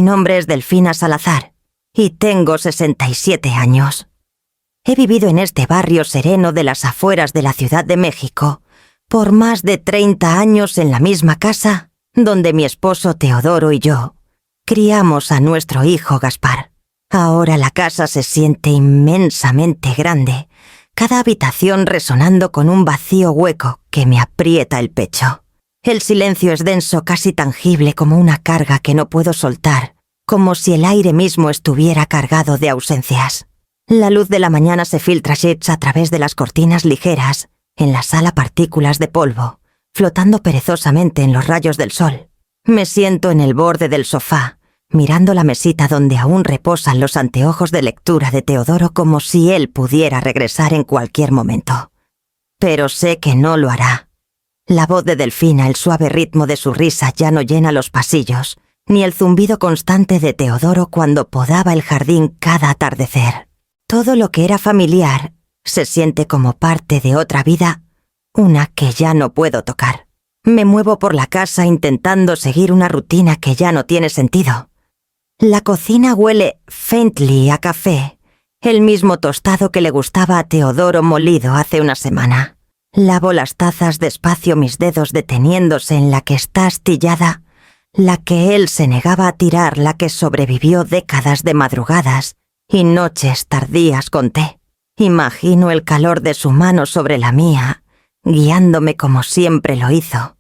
nombre es Delfina Salazar y tengo 67 años. He vivido en este barrio sereno de las afueras de la Ciudad de México por más de 30 años en la misma casa donde mi esposo Teodoro y yo criamos a nuestro hijo Gaspar. Ahora la casa se siente inmensamente grande, cada habitación resonando con un vacío hueco que me aprieta el pecho. El silencio es denso, casi tangible como una carga que no puedo soltar, como si el aire mismo estuviera cargado de ausencias. La luz de la mañana se filtra a través de las cortinas ligeras, en la sala partículas de polvo, flotando perezosamente en los rayos del sol. Me siento en el borde del sofá, mirando la mesita donde aún reposan los anteojos de lectura de Teodoro como si él pudiera regresar en cualquier momento. Pero sé que no lo hará. La voz de Delfina, el suave ritmo de su risa ya no llena los pasillos, ni el zumbido constante de Teodoro cuando podaba el jardín cada atardecer. Todo lo que era familiar se siente como parte de otra vida, una que ya no puedo tocar. Me muevo por la casa intentando seguir una rutina que ya no tiene sentido. La cocina huele faintly a café, el mismo tostado que le gustaba a Teodoro molido hace una semana. Lavo las tazas despacio, mis dedos deteniéndose en la que está astillada, la que él se negaba a tirar, la que sobrevivió décadas de madrugadas y noches tardías con té. Imagino el calor de su mano sobre la mía, guiándome como siempre lo hizo,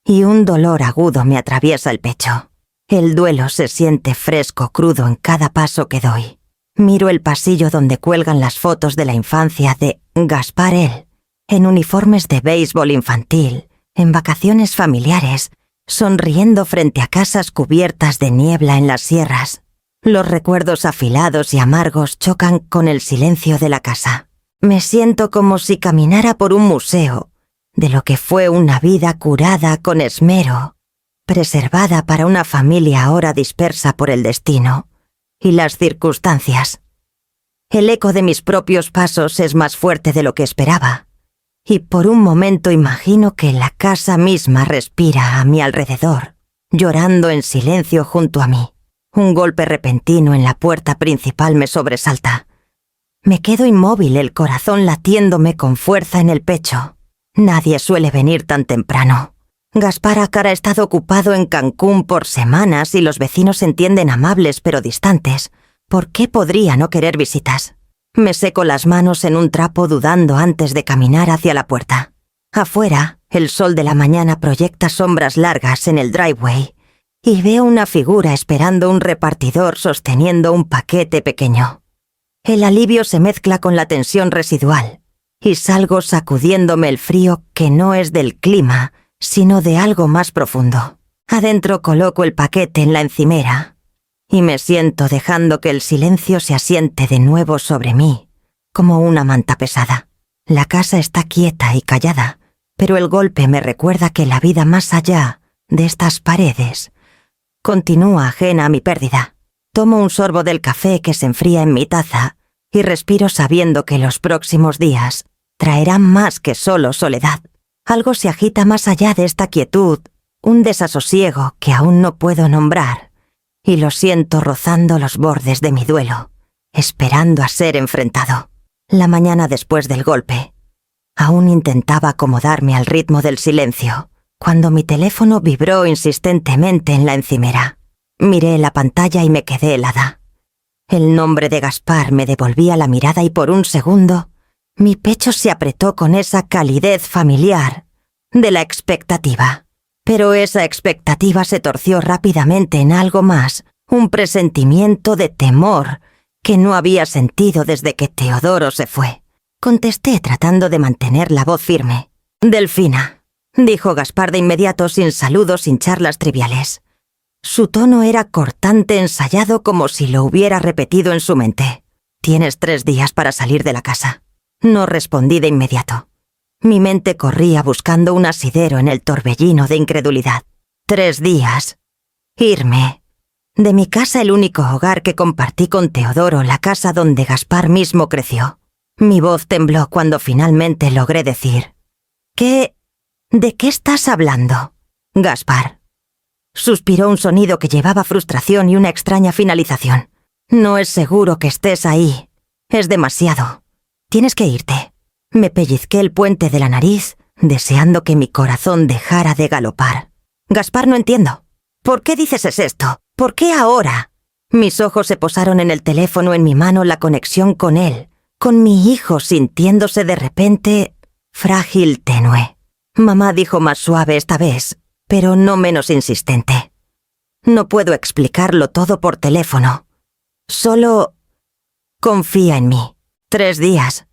y un dolor agudo me atraviesa el pecho. El duelo se siente fresco, crudo en cada paso que doy. Miro el pasillo donde cuelgan las fotos de la infancia de Gaspar, él, en uniformes de béisbol infantil, en vacaciones familiares, sonriendo frente a casas cubiertas de niebla en las sierras. Los recuerdos afilados y amargos chocan con el silencio de la casa. Me siento como si caminara por un museo de lo que fue una vida curada con esmero, preservada para una familia ahora dispersa por el destino y las circunstancias. El eco de mis propios pasos es más fuerte de lo que esperaba, y por un momento imagino que la casa misma respira a mi alrededor, llorando en silencio junto a mí. Un golpe repentino en la puerta principal me sobresalta. Me quedo inmóvil, el corazón latiéndome con fuerza en el pecho. Nadie suele venir tan temprano. Gaspar Acar ha estado ocupado en Cancún por semanas y los vecinos se entienden amables pero distantes. ¿Por qué podría no querer visitas? Me seco las manos en un trapo dudando antes de caminar hacia la puerta. Afuera, el sol de la mañana proyecta sombras largas en el driveway y veo una figura esperando un repartidor sosteniendo un paquete pequeño. El alivio se mezcla con la tensión residual y salgo sacudiéndome el frío que no es del clima, sino de algo más profundo. Adentro coloco el paquete en la encimera y me siento dejando que el silencio se asiente de nuevo sobre mí, como una manta pesada. La casa está quieta y callada, pero el golpe me recuerda que la vida más allá de estas paredes continúa ajena a mi pérdida. Tomo un sorbo del café que se enfría en mi taza y respiro sabiendo que los próximos días traerán más que solo soledad. Algo se agita más allá de esta quietud, un desasosiego que aún no puedo nombrar, y lo siento rozando los bordes de mi duelo, esperando a ser enfrentado. La mañana después del golpe, aún intentaba acomodarme al ritmo del silencio, cuando mi teléfono vibró insistentemente en la encimera. Miré la pantalla y me quedé helada. El nombre de Gaspar me devolvía la mirada y por un segundo mi pecho se apretó con esa calidez familiar de la expectativa. Pero esa expectativa se torció rápidamente en algo más, un presentimiento de temor que no había sentido desde que Teodoro se fue. Contesté tratando de mantener la voz firme. «Delfina», dijo Gaspar de inmediato, sin saludos, sin charlas triviales. Su tono era cortante, ensayado, como si lo hubiera repetido en su mente. «Tienes 3 días para salir de la casa». No respondí de inmediato. Mi mente corría buscando un asidero en el torbellino de incredulidad. 3 días. Irme. De mi casa, el único hogar que compartí con Teodoro, la casa donde Gaspar mismo creció. Mi voz tembló cuando finalmente logré decir: «¿De qué estás hablando, Gaspar?» Suspiró un sonido que llevaba frustración y una extraña finalización. No es seguro que estés ahí. Es demasiado. Tienes que irte. Me pellizqué el puente de la nariz, deseando que mi corazón dejara de galopar. Gaspar, no entiendo. ¿Por qué dices esto? ¿Por qué ahora? Mis ojos se posaron en el teléfono en mi mano, la conexión con él, con mi hijo sintiéndose de repente frágil, tenue. Mamá dijo más suave esta vez, pero no menos insistente. No puedo explicarlo todo por teléfono. Solo confía en mí. 3 días.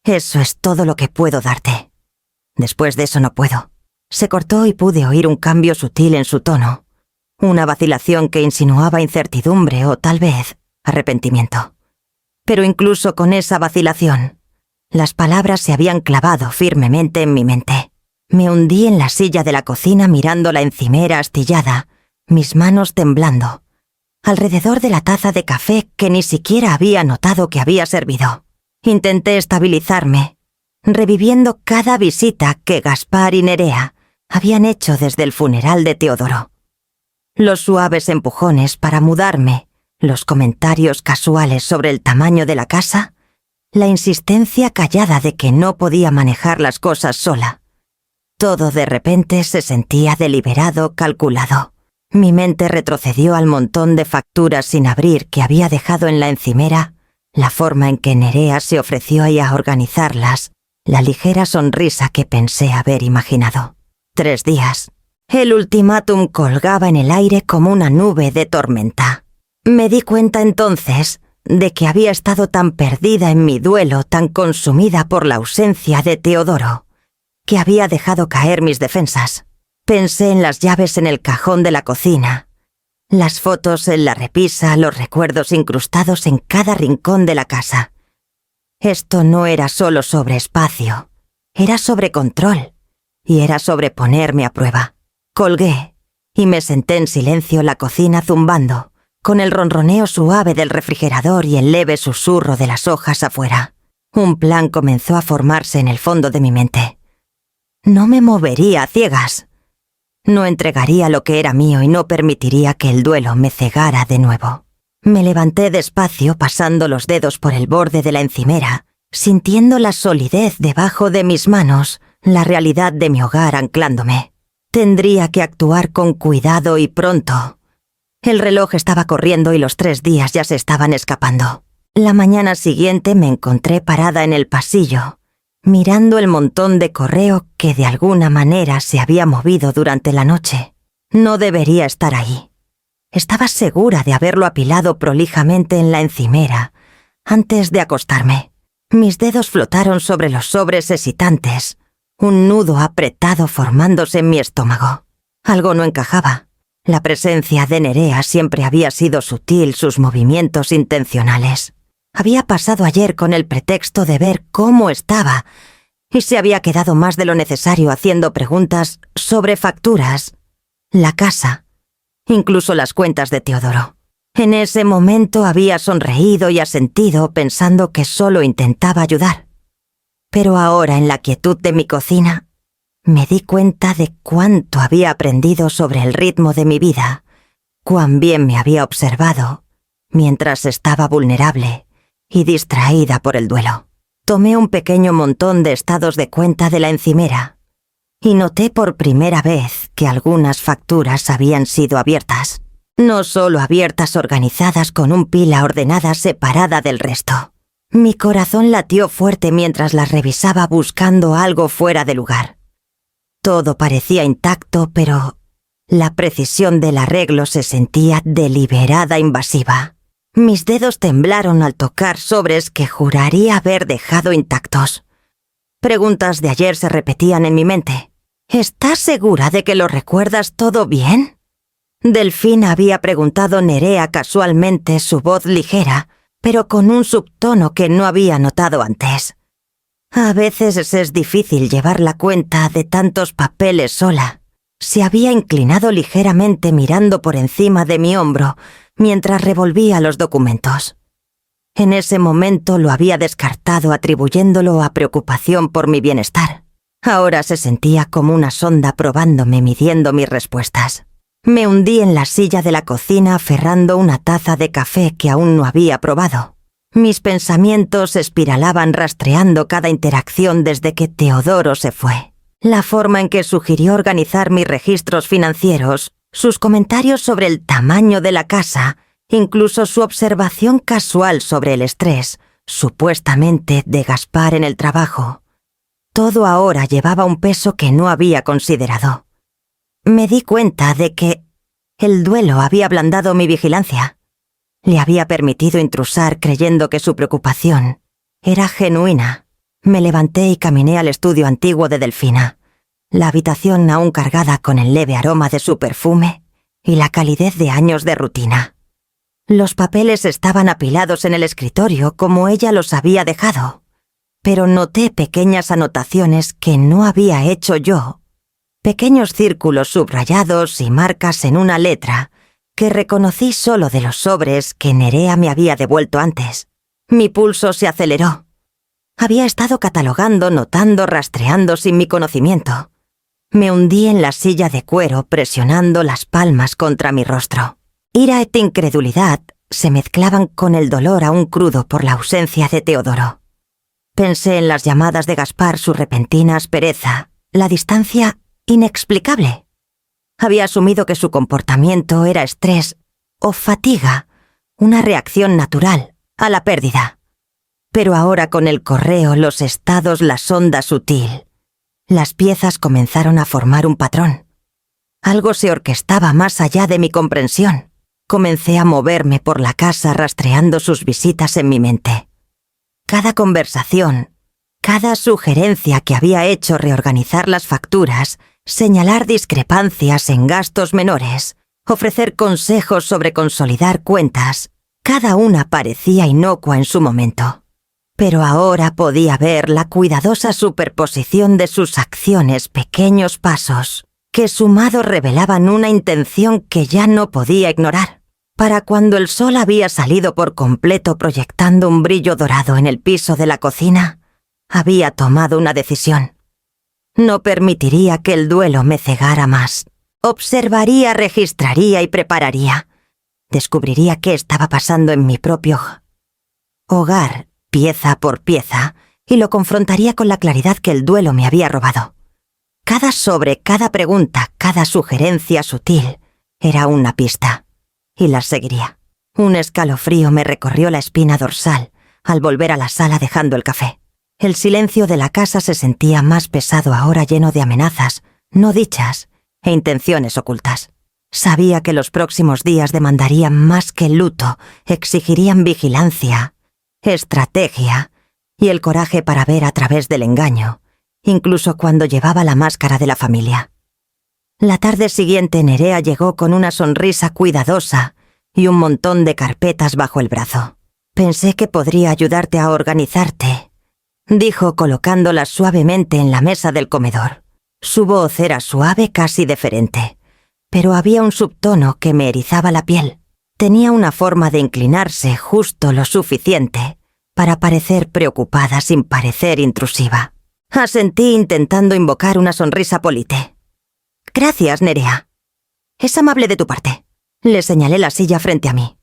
Eso es todo lo que puedo darte. Después de eso no puedo. Se cortó y pude oír un cambio sutil en su tono. Una vacilación que insinuaba incertidumbre o tal vez arrepentimiento. Pero incluso con esa vacilación, las palabras se habían clavado firmemente en mi mente. Me hundí en la silla de la cocina mirando la encimera astillada, mis manos temblando, alrededor de la taza de café que ni siquiera había notado que había servido. Intenté estabilizarme, reviviendo cada visita que Gaspar y Nerea habían hecho desde el funeral de Teodoro. Los suaves empujones para mudarme, los comentarios casuales sobre el tamaño de la casa, la insistencia callada de que no podía manejar las cosas sola. Todo de repente se sentía deliberado, calculado. Mi mente retrocedió al montón de facturas sin abrir que había dejado en la encimera, la forma en que Nerea se ofreció a organizarlas, la ligera sonrisa que pensé haber imaginado. 3 días. El ultimátum colgaba en el aire como una nube de tormenta. Me di cuenta entonces de que había estado tan perdida en mi duelo, tan consumida por la ausencia de Teodoro, que había dejado caer mis defensas. Pensé en las llaves en el cajón de la cocina, las fotos en la repisa, los recuerdos incrustados en cada rincón de la casa. Esto no era solo sobre espacio, era sobre control, y era sobre ponerme a prueba. Colgué, y me senté en silencio en la cocina zumbando, con el ronroneo suave del refrigerador y el leve susurro de las hojas afuera. Un plan comenzó a formarse en el fondo de mi mente. No me movería a ciegas. No entregaría lo que era mío y no permitiría que el duelo me cegara de nuevo. Me levanté despacio pasando los dedos por el borde de la encimera, sintiendo la solidez debajo de mis manos, la realidad de mi hogar anclándome. Tendría que actuar con cuidado y pronto. El reloj estaba corriendo y los 3 días ya se estaban escapando. La mañana siguiente me encontré parada en el pasillo, mirando el montón de correo que de alguna manera se había movido durante la noche. No debería estar ahí. Estaba segura de haberlo apilado prolijamente en la encimera, antes de acostarme. Mis dedos flotaron sobre los sobres hesitantes, un nudo apretado formándose en mi estómago. Algo no encajaba. La presencia de Nerea siempre había sido sutil, sus movimientos intencionales. Había pasado ayer con el pretexto de ver cómo estaba y se había quedado más de lo necesario haciendo preguntas sobre facturas, la casa, incluso las cuentas de Teodoro. En ese momento había sonreído y asentido pensando que solo intentaba ayudar. Pero ahora, en la quietud de mi cocina, me di cuenta de cuánto había aprendido sobre el ritmo de mi vida, cuán bien me había observado, mientras estaba vulnerable y distraída por el duelo. Tomé un pequeño montón de estados de cuenta de la encimera y noté por primera vez que algunas facturas habían sido abiertas. No solo abiertas organizadas con un pila ordenada separada del resto. Mi corazón latió fuerte mientras las revisaba buscando algo fuera de lugar. Todo parecía intacto, pero la precisión del arreglo se sentía deliberada, invasiva. Mis dedos temblaron al tocar sobres que juraría haber dejado intactos. Preguntas de ayer se repetían en mi mente. ¿Estás segura de que lo recuerdas todo bien? Delfín había preguntado Nerea casualmente, su voz ligera, pero con un subtono que no había notado antes. A veces es difícil llevar la cuenta de tantos papeles sola. Se había inclinado ligeramente mirando por encima de mi hombro mientras revolvía los documentos. En ese momento lo había descartado atribuyéndolo a preocupación por mi bienestar. Ahora se sentía como una sonda probándome, midiendo mis respuestas. Me hundí en la silla de la cocina aferrando una taza de café que aún no había probado. Mis pensamientos espiralaban rastreando cada interacción desde que Teodoro se fue. La forma en que sugirió organizar mis registros financieros, sus comentarios sobre el tamaño de la casa, incluso su observación casual sobre el estrés, supuestamente de Gaspar en el trabajo. Todo ahora llevaba un peso que no había considerado. Me di cuenta de que el duelo había ablandado mi vigilancia. Le había permitido intrusar creyendo que su preocupación era genuina. Me levanté y caminé al estudio antiguo de Delfina, la habitación aún cargada con el leve aroma de su perfume y la calidez de años de rutina. Los papeles estaban apilados en el escritorio como ella los había dejado, pero noté pequeñas anotaciones que no había hecho yo. Pequeños círculos subrayados y marcas en una letra que reconocí solo de los sobres que Nerea me había devuelto antes. Mi pulso se aceleró. Había estado catalogando, notando, rastreando sin mi conocimiento. Me hundí en la silla de cuero presionando las palmas contra mi rostro. Ira e incredulidad se mezclaban con el dolor aún crudo por la ausencia de Teodoro. Pensé en las llamadas de Gaspar, su repentina aspereza, la distancia inexplicable. Había asumido que su comportamiento era estrés o fatiga, una reacción natural a la pérdida. Pero ahora con el correo, los estados, la sonda sutil, las piezas comenzaron a formar un patrón. Algo se orquestaba más allá de mi comprensión. Comencé a moverme por la casa rastreando sus visitas en mi mente. Cada conversación, cada sugerencia que había hecho reorganizar las facturas, señalar discrepancias en gastos menores, ofrecer consejos sobre consolidar cuentas, cada una parecía inocua en su momento. Pero ahora podía ver la cuidadosa superposición de sus acciones, pequeños pasos, que sumados revelaban una intención que ya no podía ignorar. Para cuando el sol había salido por completo proyectando un brillo dorado en el piso de la cocina, había tomado una decisión. No permitiría que el duelo me cegara más. Observaría, registraría y prepararía. Descubriría qué estaba pasando en mi propio hogar, pieza por pieza, y lo confrontaría con la claridad que el duelo me había robado. Cada sobre, cada pregunta, cada sugerencia sutil era una pista, y las seguiría. Un escalofrío me recorrió la espina dorsal al volver a la sala dejando el café. El silencio de la casa se sentía más pesado ahora, lleno de amenazas, no dichas, e intenciones ocultas. Sabía que los próximos días demandarían más que luto, exigirían vigilancia, estrategia y el coraje para ver a través del engaño, incluso cuando llevaba la máscara de la familia. La tarde siguiente Nerea llegó con una sonrisa cuidadosa y un montón de carpetas bajo el brazo. Pensé que podría ayudarte a organizarte, dijo colocándolas suavemente en la mesa del comedor. Su voz era suave, casi deferente, pero había un subtono que me erizaba la piel. Tenía una forma de inclinarse justo lo suficiente para parecer preocupada sin parecer intrusiva. Asentí intentando invocar una sonrisa polite. «Gracias, Nerea. Es amable de tu parte». Le señalé la silla frente a mí.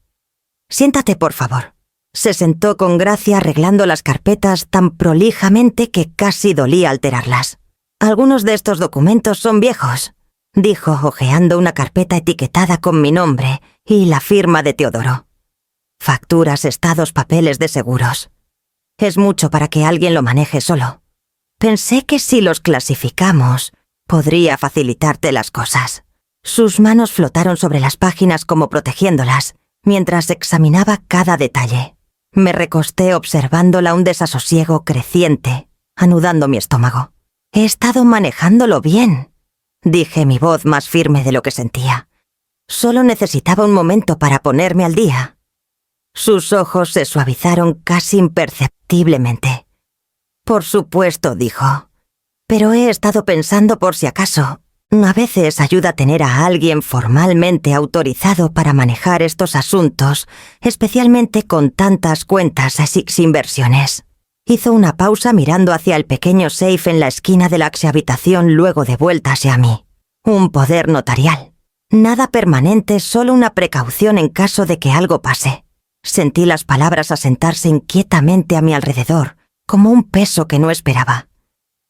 «Siéntate, por favor». Se sentó con gracia arreglando las carpetas tan prolijamente que casi dolía alterarlas. «Algunos de estos documentos son viejos», dijo hojeando una carpeta etiquetada con mi nombre y la firma de Teodoro. Facturas, estados, papeles de seguros. Es mucho para que alguien lo maneje solo. Pensé que si los clasificamos, podría facilitarte las cosas. Sus manos flotaron sobre las páginas como protegiéndolas, mientras examinaba cada detalle. Me recosté observándola, un desasosiego creciente, anudando mi estómago. «He estado manejándolo bien», dije, mi voz más firme de lo que sentía. Solo necesitaba un momento para ponerme al día. Sus ojos se suavizaron casi imperceptiblemente. «Por supuesto», dijo. «Pero he estado pensando por si acaso. A veces ayuda tener a alguien formalmente autorizado para manejar estos asuntos, especialmente con tantas cuentas y inversiones». Hizo una pausa mirando hacia el pequeño safe en la esquina de la habitación, luego de vuelta hacia mí. «Un poder notarial». Nada permanente, solo una precaución en caso de que algo pase. Sentí las palabras asentarse inquietamente a mi alrededor, como un peso que no esperaba.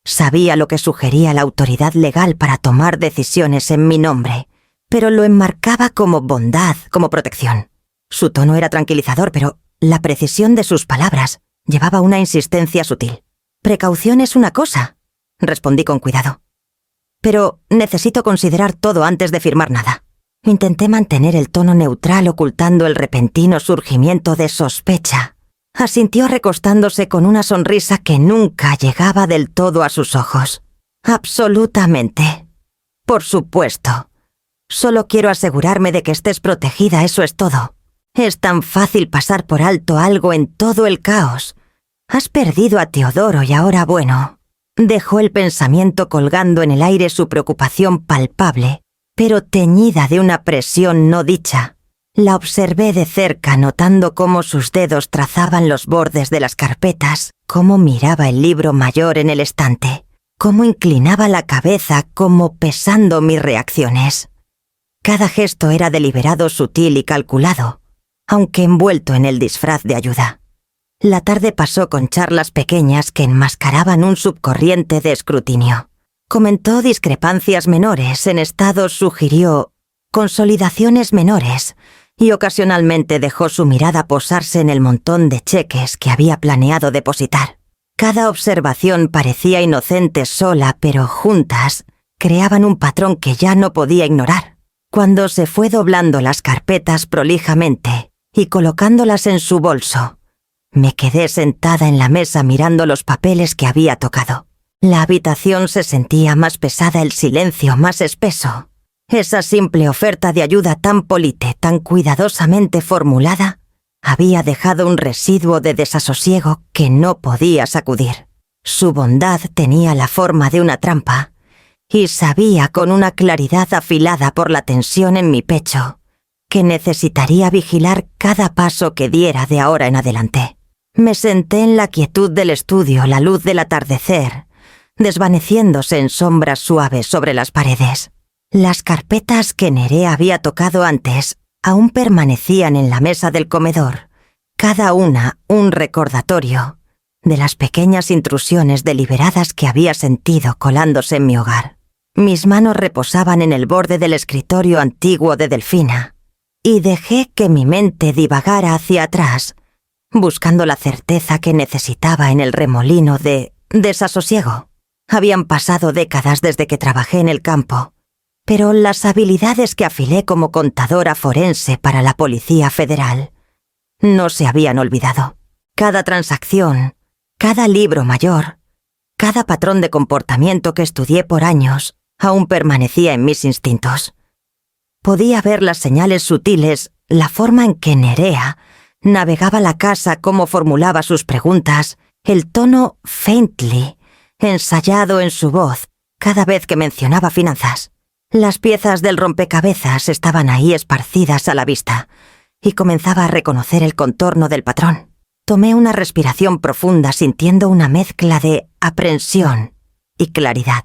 Sabía lo que sugería la autoridad legal para tomar decisiones en mi nombre, pero lo enmarcaba como bondad, como protección. Su tono era tranquilizador, pero la precisión de sus palabras llevaba una insistencia sutil. «Precaución es una cosa», respondí con cuidado. «Pero necesito considerar todo antes de firmar nada». Intenté mantener el tono neutral ocultando el repentino surgimiento de sospecha. Asintió recostándose con una sonrisa que nunca llegaba del todo a sus ojos. «Absolutamente. Por supuesto. Solo quiero asegurarme de que estés protegida, eso es todo. Es tan fácil pasar por alto algo en todo el caos. Has perdido a Teodoro y ahora, bueno». Dejó el pensamiento colgando en el aire su preocupación palpable, pero teñida de una presión no dicha. La observé de cerca, notando cómo sus dedos trazaban los bordes de las carpetas, cómo miraba el libro mayor en el estante, cómo inclinaba la cabeza como pesando mis reacciones. Cada gesto era deliberado, sutil y calculado, aunque envuelto en el disfraz de ayuda. La tarde pasó con charlas pequeñas que enmascaraban un subcorriente de escrutinio. Comentó discrepancias menores, en estado sugirió consolidaciones menores y ocasionalmente dejó su mirada posarse en el montón de cheques que había planeado depositar. Cada observación parecía inocente sola, pero juntas creaban un patrón que ya no podía ignorar. Cuando se fue doblando las carpetas prolijamente y colocándolas en su bolso, me quedé sentada en la mesa mirando los papeles que había tocado. La habitación se sentía más pesada, el silencio más espeso. Esa simple oferta de ayuda tan polite, tan cuidadosamente formulada, había dejado un residuo de desasosiego que no podía sacudir. Su bondad tenía la forma de una trampa, y sabía con una claridad afilada por la tensión en mi pecho que necesitaría vigilar cada paso que diera de ahora en adelante. Me senté en la quietud del estudio, la luz del atardecer, desvaneciéndose en sombras suaves sobre las paredes. Las carpetas que Nerea había tocado antes aún permanecían en la mesa del comedor, cada una un recordatorio de las pequeñas intrusiones deliberadas que había sentido colándose en mi hogar. Mis manos reposaban en el borde del escritorio antiguo de Delfina, y dejé que mi mente divagara hacia atrás, buscando la certeza que necesitaba en el remolino de desasosiego. Habían pasado décadas desde que trabajé en el campo, pero las habilidades que afilé como contadora forense para la Policía Federal no se habían olvidado. Cada transacción, cada libro mayor, cada patrón de comportamiento que estudié por años aún permanecía en mis instintos. Podía ver las señales sutiles, la forma en que Nerea navegaba la casa, cómo formulaba sus preguntas, el tono faintly ensayado en su voz cada vez que mencionaba finanzas. Las piezas del rompecabezas estaban ahí esparcidas a la vista, y comenzaba a reconocer el contorno del patrón. Tomé una respiración profunda, sintiendo una mezcla de aprensión y claridad.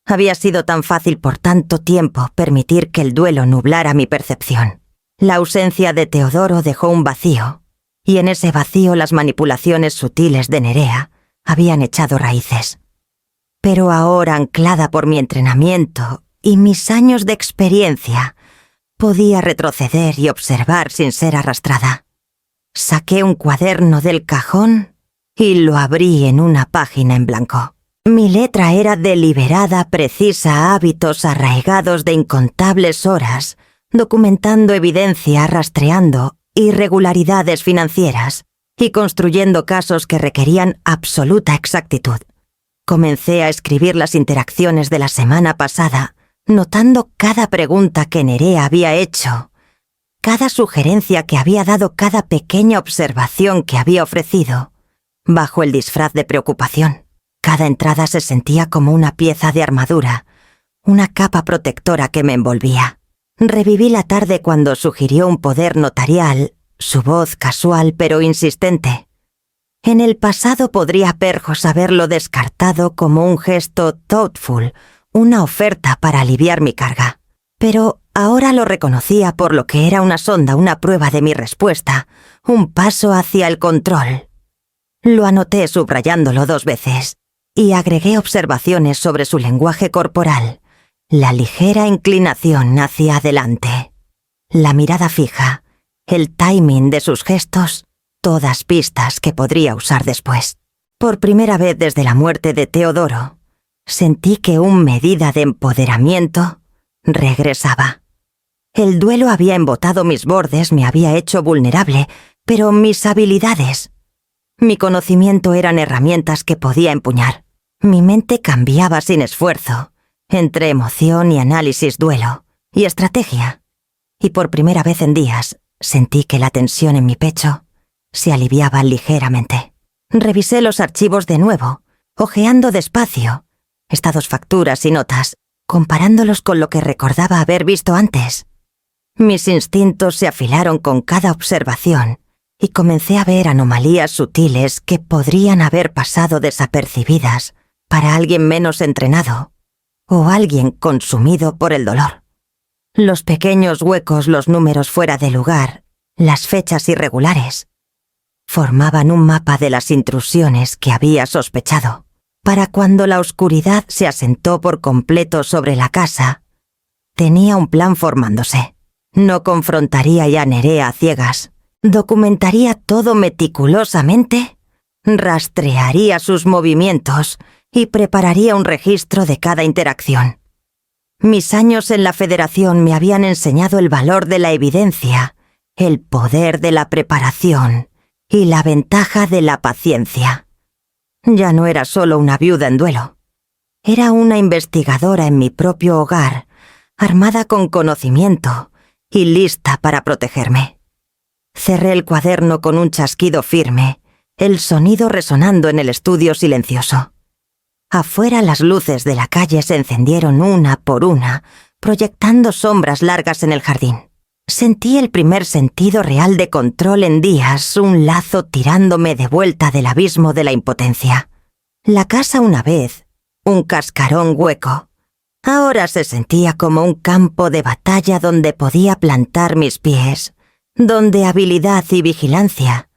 Había sido tan fácil por tanto tiempo permitir que el duelo nublara mi percepción. La ausencia de Teodoro dejó un vacío, y en ese vacío las manipulaciones sutiles de Nerea habían echado raíces. Pero ahora, anclada por mi entrenamiento y mis años de experiencia, podía retroceder y observar sin ser arrastrada. Saqué un cuaderno del cajón y lo abrí en una página en blanco. Mi letra era deliberada, precisa, hábitos arraigados de incontables horas, documentando evidencia, rastreando irregularidades financieras y construyendo casos que requerían absoluta exactitud. Comencé a escribir las interacciones de la semana pasada, notando cada pregunta que Nerea había hecho, cada sugerencia que había dado, cada pequeña observación que había ofrecido, bajo el disfraz de preocupación. Cada entrada se sentía como una pieza de armadura, una capa protectora que me envolvía. Reviví la tarde cuando sugirió un poder notarial, su voz casual pero insistente. En el pasado podría Perjos haberlo descartado como un gesto thoughtful, una oferta para aliviar mi carga. Pero ahora lo reconocía por lo que era una sonda, una prueba de mi respuesta, un paso hacia el control. Lo anoté subrayándolo 2 veces y agregué observaciones sobre su lenguaje corporal, la ligera inclinación hacia adelante, la mirada fija, el timing de sus gestos, todas pistas que podría usar después. Por primera vez desde la muerte de Teodoro, sentí que una medida de empoderamiento regresaba. El duelo había embotado mis bordes, me había hecho vulnerable, pero mis habilidades, mi conocimiento eran herramientas que podía empuñar. Mi mente cambiaba sin esfuerzo, entre emoción y análisis, duelo y estrategia. Y por primera vez en días sentí que la tensión en mi pecho se aliviaba ligeramente. Revisé los archivos de nuevo, hojeando despacio, estados, facturas y notas, comparándolos con lo que recordaba haber visto antes. Mis instintos se afilaron con cada observación y comencé a ver anomalías sutiles que podrían haber pasado desapercibidas para alguien menos entrenado o alguien consumido por el dolor. Los pequeños huecos, los números fuera de lugar, las fechas irregulares, formaban un mapa de las intrusiones que había sospechado. Para cuando la oscuridad se asentó por completo sobre la casa, tenía un plan formándose. No confrontaría ya a Nerea a ciegas, documentaría todo meticulosamente, rastrearía sus movimientos y prepararía un registro de cada interacción. Mis años en la Federación me habían enseñado el valor de la evidencia, el poder de la preparación y la ventaja de la paciencia. Ya no era solo una viuda en duelo. Era una investigadora en mi propio hogar, armada con conocimiento y lista para protegerme. Cerré el cuaderno con un chasquido firme, el sonido resonando en el estudio silencioso. Afuera las luces de la calle se encendieron una por una, proyectando sombras largas en el jardín. Sentí el primer sentido real de control en días, un lazo tirándome de vuelta del abismo de la impotencia. La casa una vez, un cascarón hueco, ahora se sentía como un campo de batalla donde podía plantar mis pies, donde habilidad y vigilancia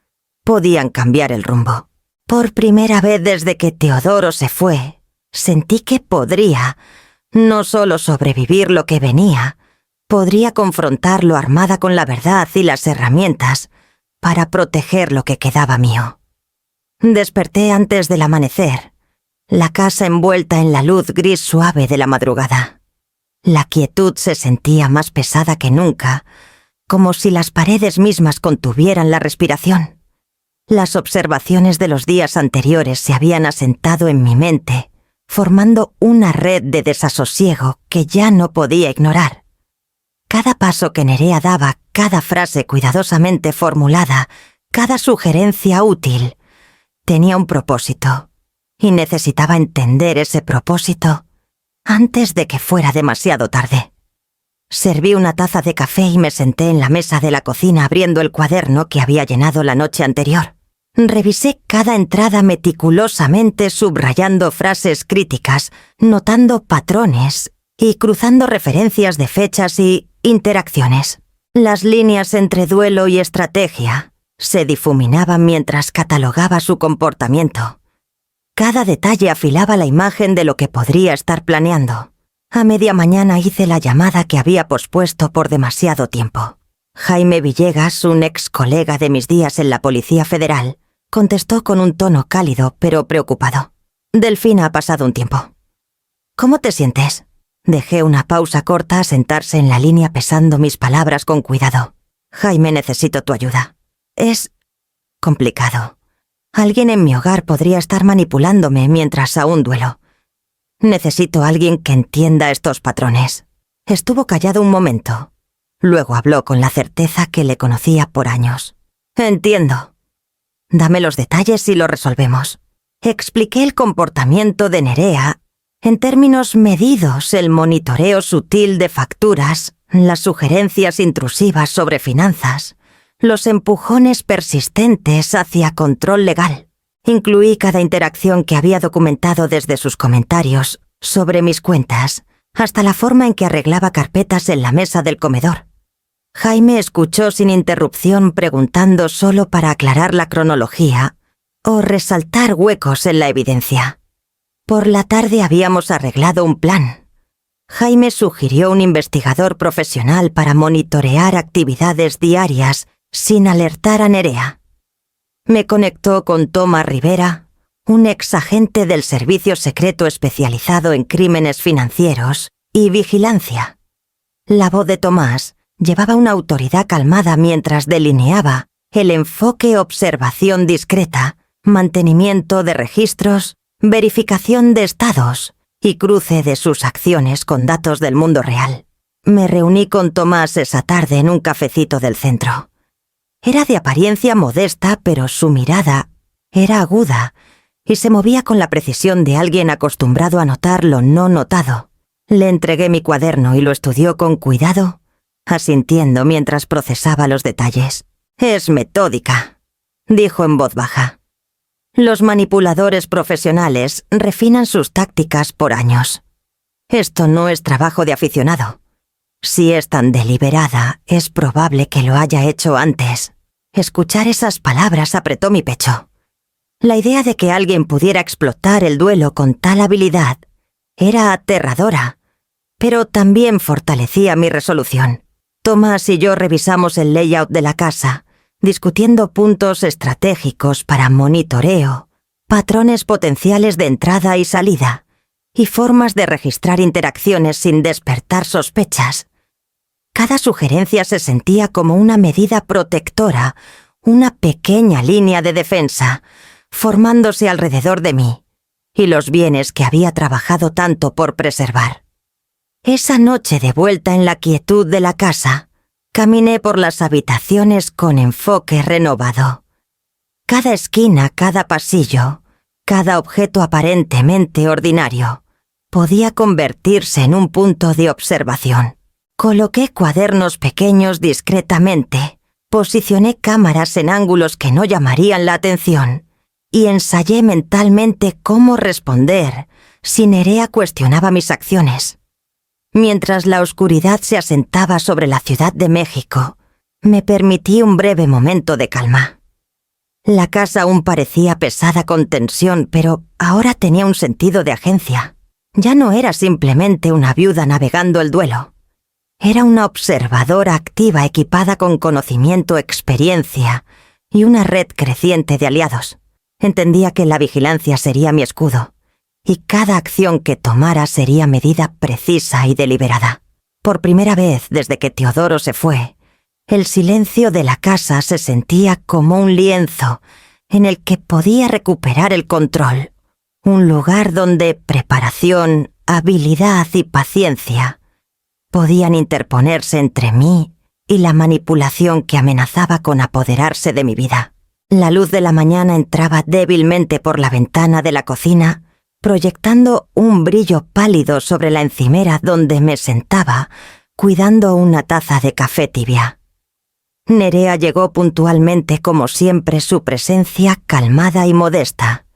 podían cambiar el rumbo. Por primera vez desde que Teodoro se fue, sentí que podría, no solo sobrevivir lo que venía, podría confrontarlo armada con la verdad y las herramientas para proteger lo que quedaba mío. Desperté antes del amanecer, la casa envuelta en la luz gris suave de la madrugada. La quietud se sentía más pesada que nunca, como si las paredes mismas contuvieran la respiración. Las observaciones de los días anteriores se habían asentado en mi mente, formando una red de desasosiego que ya no podía ignorar. Cada paso que Nerea daba, cada frase cuidadosamente formulada, cada sugerencia útil, tenía un propósito, y necesitaba entender ese propósito antes de que fuera demasiado tarde. Serví una taza de café y me senté en la mesa de la cocina abriendo el cuaderno que había llenado la noche anterior. Revisé cada entrada meticulosamente, subrayando frases críticas, notando patrones y cruzando referencias de fechas y interacciones. Las líneas entre duelo y estrategia se difuminaban mientras catalogaba su comportamiento. Cada detalle afilaba la imagen de lo que podría estar planeando. A media mañana hice la llamada que había pospuesto por demasiado tiempo. Jaime Villegas, un ex colega de mis días en la Policía Federal, contestó con un tono cálido pero preocupado. Delfina, ha pasado un tiempo. ¿Cómo te sientes? Dejé una pausa corta a sentarse en la línea pesando mis palabras con cuidado. Jaime, necesito tu ayuda. Es complicado. Alguien en mi hogar podría estar manipulándome mientras aún duelo. Necesito a alguien que entienda estos patrones. Estuvo callado un momento. Luego habló con la certeza que le conocía por años. Entiendo. Dame los detalles y lo resolvemos. Expliqué el comportamiento de Nerea en términos medidos, el monitoreo sutil de facturas, las sugerencias intrusivas sobre finanzas, los empujones persistentes hacia control legal. Incluí cada interacción que había documentado desde sus comentarios sobre mis cuentas hasta la forma en que arreglaba carpetas en la mesa del comedor. Jaime escuchó sin interrupción, preguntando solo para aclarar la cronología o resaltar huecos en la evidencia. Por la tarde habíamos arreglado un plan. Jaime sugirió un investigador profesional para monitorear actividades diarias sin alertar a Nerea. Me conectó con Tomás Rivera, un exagente del Servicio Secreto especializado en crímenes financieros y vigilancia. La voz de Tomás llevaba una autoridad calmada mientras delineaba el enfoque observación discreta, mantenimiento de registros, verificación de estados y cruce de sus acciones con datos del mundo real. Me reuní con Tomás esa tarde en un cafecito del centro. Era de apariencia modesta, pero su mirada era aguda y se movía con la precisión de alguien acostumbrado a notar lo no notado. Le entregué mi cuaderno y lo estudió con cuidado, asintiendo mientras procesaba los detalles. «Es metódica», dijo en voz baja. «Los manipuladores profesionales refinan sus tácticas por años. Esto no es trabajo de aficionado. Si es tan deliberada, es probable que lo haya hecho antes». Escuchar esas palabras apretó mi pecho. La idea de que alguien pudiera explotar el duelo con tal habilidad era aterradora, pero también fortalecía mi resolución. Tomás y yo revisamos el layout de la casa, discutiendo puntos estratégicos para monitoreo, patrones potenciales de entrada y salida, y formas de registrar interacciones sin despertar sospechas. Cada sugerencia se sentía como una medida protectora, una pequeña línea de defensa, formándose alrededor de mí, y los bienes que había trabajado tanto por preservar. Esa noche de vuelta en la quietud de la casa, caminé por las habitaciones con enfoque renovado. Cada esquina, cada pasillo, cada objeto aparentemente ordinario, podía convertirse en un punto de observación. Coloqué cuadernos pequeños discretamente, posicioné cámaras en ángulos que no llamarían la atención y ensayé mentalmente cómo responder si Nerea cuestionaba mis acciones. Mientras la oscuridad se asentaba sobre la Ciudad de México, me permití un breve momento de calma. La casa aún parecía pesada con tensión, pero ahora tenía un sentido de agencia. Ya no era simplemente una viuda navegando el duelo. Era una observadora activa equipada con conocimiento, experiencia y una red creciente de aliados. Entendía que la vigilancia sería mi escudo, y cada acción que tomara sería medida precisa y deliberada. Por primera vez desde que Teodoro se fue, el silencio de la casa se sentía como un lienzo en el que podía recuperar el control, un lugar donde preparación, habilidad y paciencia podían interponerse entre mí y la manipulación que amenazaba con apoderarse de mi vida. La luz de la mañana entraba débilmente por la ventana de la cocina, proyectando un brillo pálido sobre la encimera donde me sentaba, cuidando una taza de café tibia. Nerea llegó puntualmente, como siempre, su presencia calmada y modesta,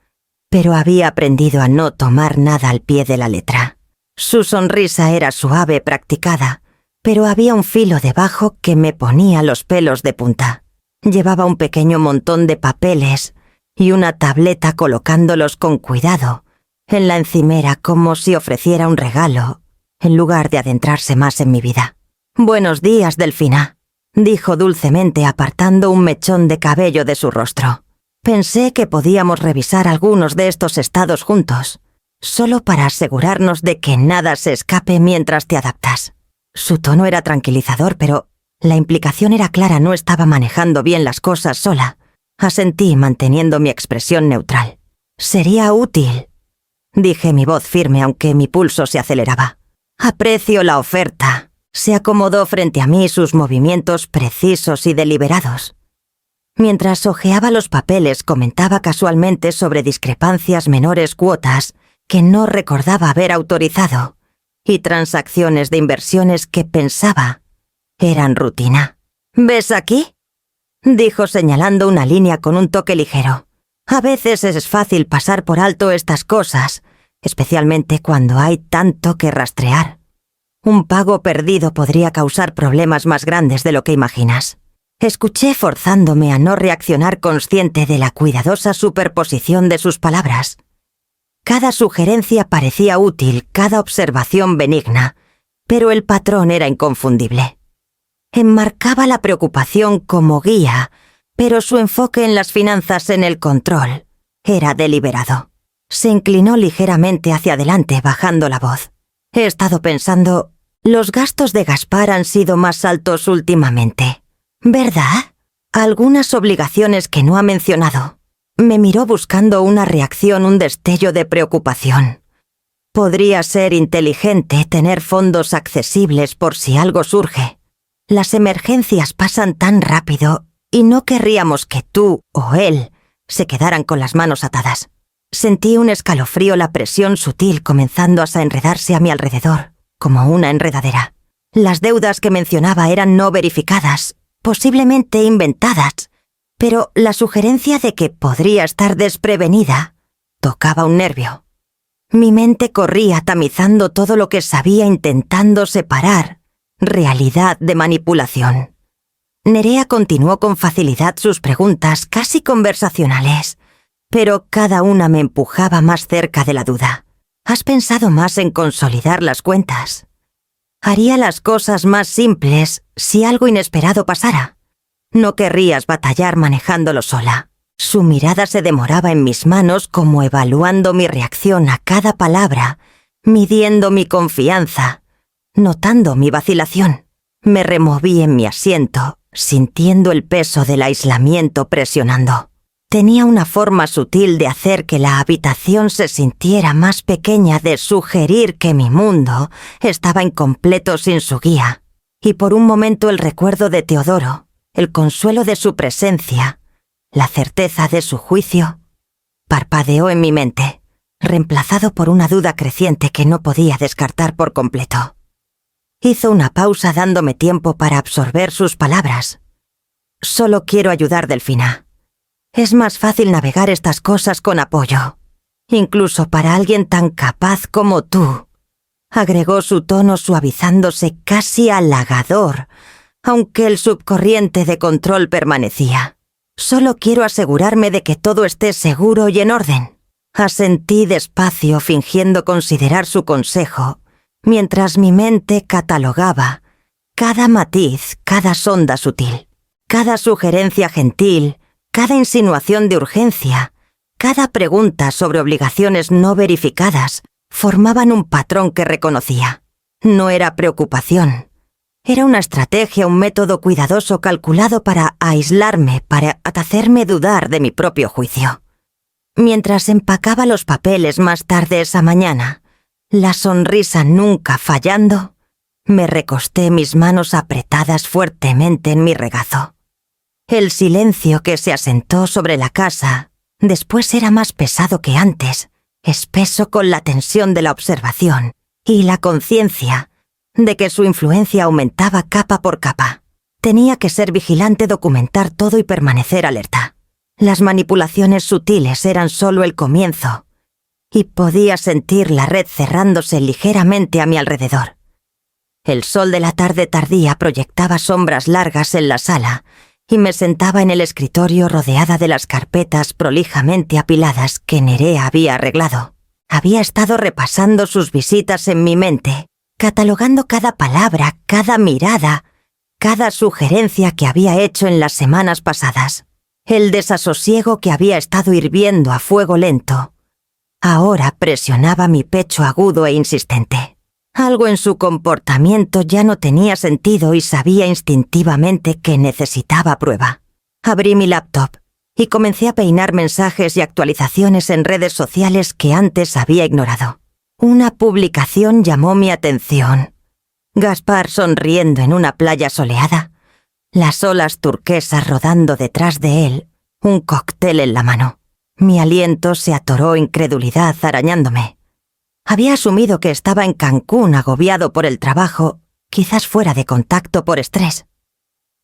pero había aprendido a no tomar nada al pie de la letra. Su sonrisa era suave, practicada, pero había un filo debajo que me ponía los pelos de punta. Llevaba un pequeño montón de papeles y una tableta colocándolos con cuidado en la encimera como si ofreciera un regalo, en lugar de adentrarse más en mi vida. «Buenos días, Delfina», dijo dulcemente apartando un mechón de cabello de su rostro. Pensé que podíamos revisar algunos de estos estados juntos, solo para asegurarnos de que nada se escape mientras te adaptas. Su tono era tranquilizador, pero la implicación era clara, no estaba manejando bien las cosas sola. Asentí manteniendo mi expresión neutral. «Sería útil», dije, mi voz firme aunque mi pulso se aceleraba. «Aprecio la oferta». Se acomodó frente a mí, sus movimientos precisos y deliberados. Mientras hojeaba los papeles, comentaba casualmente sobre discrepancias menores, cuotas que no recordaba haber autorizado y transacciones de inversiones que pensaba eran rutina. «¿Ves aquí?», dijo señalando una línea con un toque ligero. «A veces es fácil pasar por alto estas cosas, especialmente cuando hay tanto que rastrear». Un pago perdido podría causar problemas más grandes de lo que imaginas. Escuché forzándome a no reaccionar, consciente de la cuidadosa superposición de sus palabras. Cada sugerencia parecía útil, cada observación benigna, pero el patrón era inconfundible. Enmarcaba la preocupación como guía, pero su enfoque en las finanzas, en el control, era deliberado. Se inclinó ligeramente hacia adelante, bajando la voz. He estado pensando, los gastos de Gaspar han sido más altos últimamente, ¿verdad? Algunas obligaciones que no ha mencionado. Me miró buscando una reacción, un destello de preocupación. Podría ser inteligente tener fondos accesibles por si algo surge. Las emergencias pasan tan rápido y no querríamos que tú o él se quedaran con las manos atadas. Sentí un escalofrío, la presión sutil comenzando a enredarse a mi alrededor, como una enredadera. Las deudas que mencionaba eran no verificadas, posiblemente inventadas, pero la sugerencia de que podría estar desprevenida tocaba un nervio. Mi mente corría tamizando todo lo que sabía, intentando separar realidad de manipulación. Nerea continuó con facilidad sus preguntas, casi conversacionales, pero cada una me empujaba más cerca de la duda. ¿Has pensado más en consolidar las cuentas? Haría las cosas más simples si algo inesperado pasara. No querrías batallar manejándolo sola. Su mirada se demoraba en mis manos, como evaluando mi reacción a cada palabra, midiendo mi confianza, notando mi vacilación. Me removí en mi asiento, sintiendo el peso del aislamiento presionando. Tenía una forma sutil de hacer que la habitación se sintiera más pequeña, de sugerir que mi mundo estaba incompleto sin su guía. Y por un momento el recuerdo de Teodoro, el consuelo de su presencia, la certeza de su juicio, parpadeó en mi mente, reemplazado por una duda creciente que no podía descartar por completo. Hizo una pausa, dándome tiempo para absorber sus palabras. Solo quiero ayudar, Delfina. Es más fácil navegar estas cosas con apoyo, incluso para alguien tan capaz como tú. Agregó su tono, suavizándose, casi halagador, aunque el subcorriente de control permanecía. Solo quiero asegurarme de que todo esté seguro y en orden. Asentí despacio, fingiendo considerar su consejo, mientras mi mente catalogaba cada matiz, cada sonda sutil, cada sugerencia gentil, cada insinuación de urgencia, cada pregunta sobre obligaciones no verificadas, formaban un patrón que reconocía. No era preocupación. Era una estrategia, un método cuidadoso calculado para aislarme, para hacerme dudar de mi propio juicio. Mientras empacaba los papeles más tarde esa mañana, la sonrisa nunca fallando, me recosté, mis manos apretadas fuertemente en mi regazo. El silencio que se asentó sobre la casa después era más pesado que antes, espeso con la tensión de la observación y la conciencia de que su influencia aumentaba capa por capa. Tenía que ser vigilante, documentar todo y permanecer alerta. Las manipulaciones sutiles eran solo el comienzo, y podía sentir la red cerrándose ligeramente a mi alrededor. El sol de la tarde tardía proyectaba sombras largas en la sala, y me sentaba en el escritorio rodeada de las carpetas prolijamente apiladas que Nerea había arreglado. Había estado repasando sus visitas en mi mente, catalogando cada palabra, cada mirada, cada sugerencia que había hecho en las semanas pasadas. El desasosiego que había estado hirviendo a fuego lento ahora presionaba mi pecho agudo e insistente. Algo en su comportamiento ya no tenía sentido y sabía instintivamente que necesitaba prueba. Abrí mi laptop y comencé a peinar mensajes y actualizaciones en redes sociales que antes había ignorado. Una publicación llamó mi atención. Gaspar sonriendo en una playa soleada, las olas turquesas rodando detrás de él, un cóctel en la mano. Mi aliento se atoró, incredulidad arañándome. Había asumido que estaba en Cancún, agobiado por el trabajo, quizás fuera de contacto por estrés.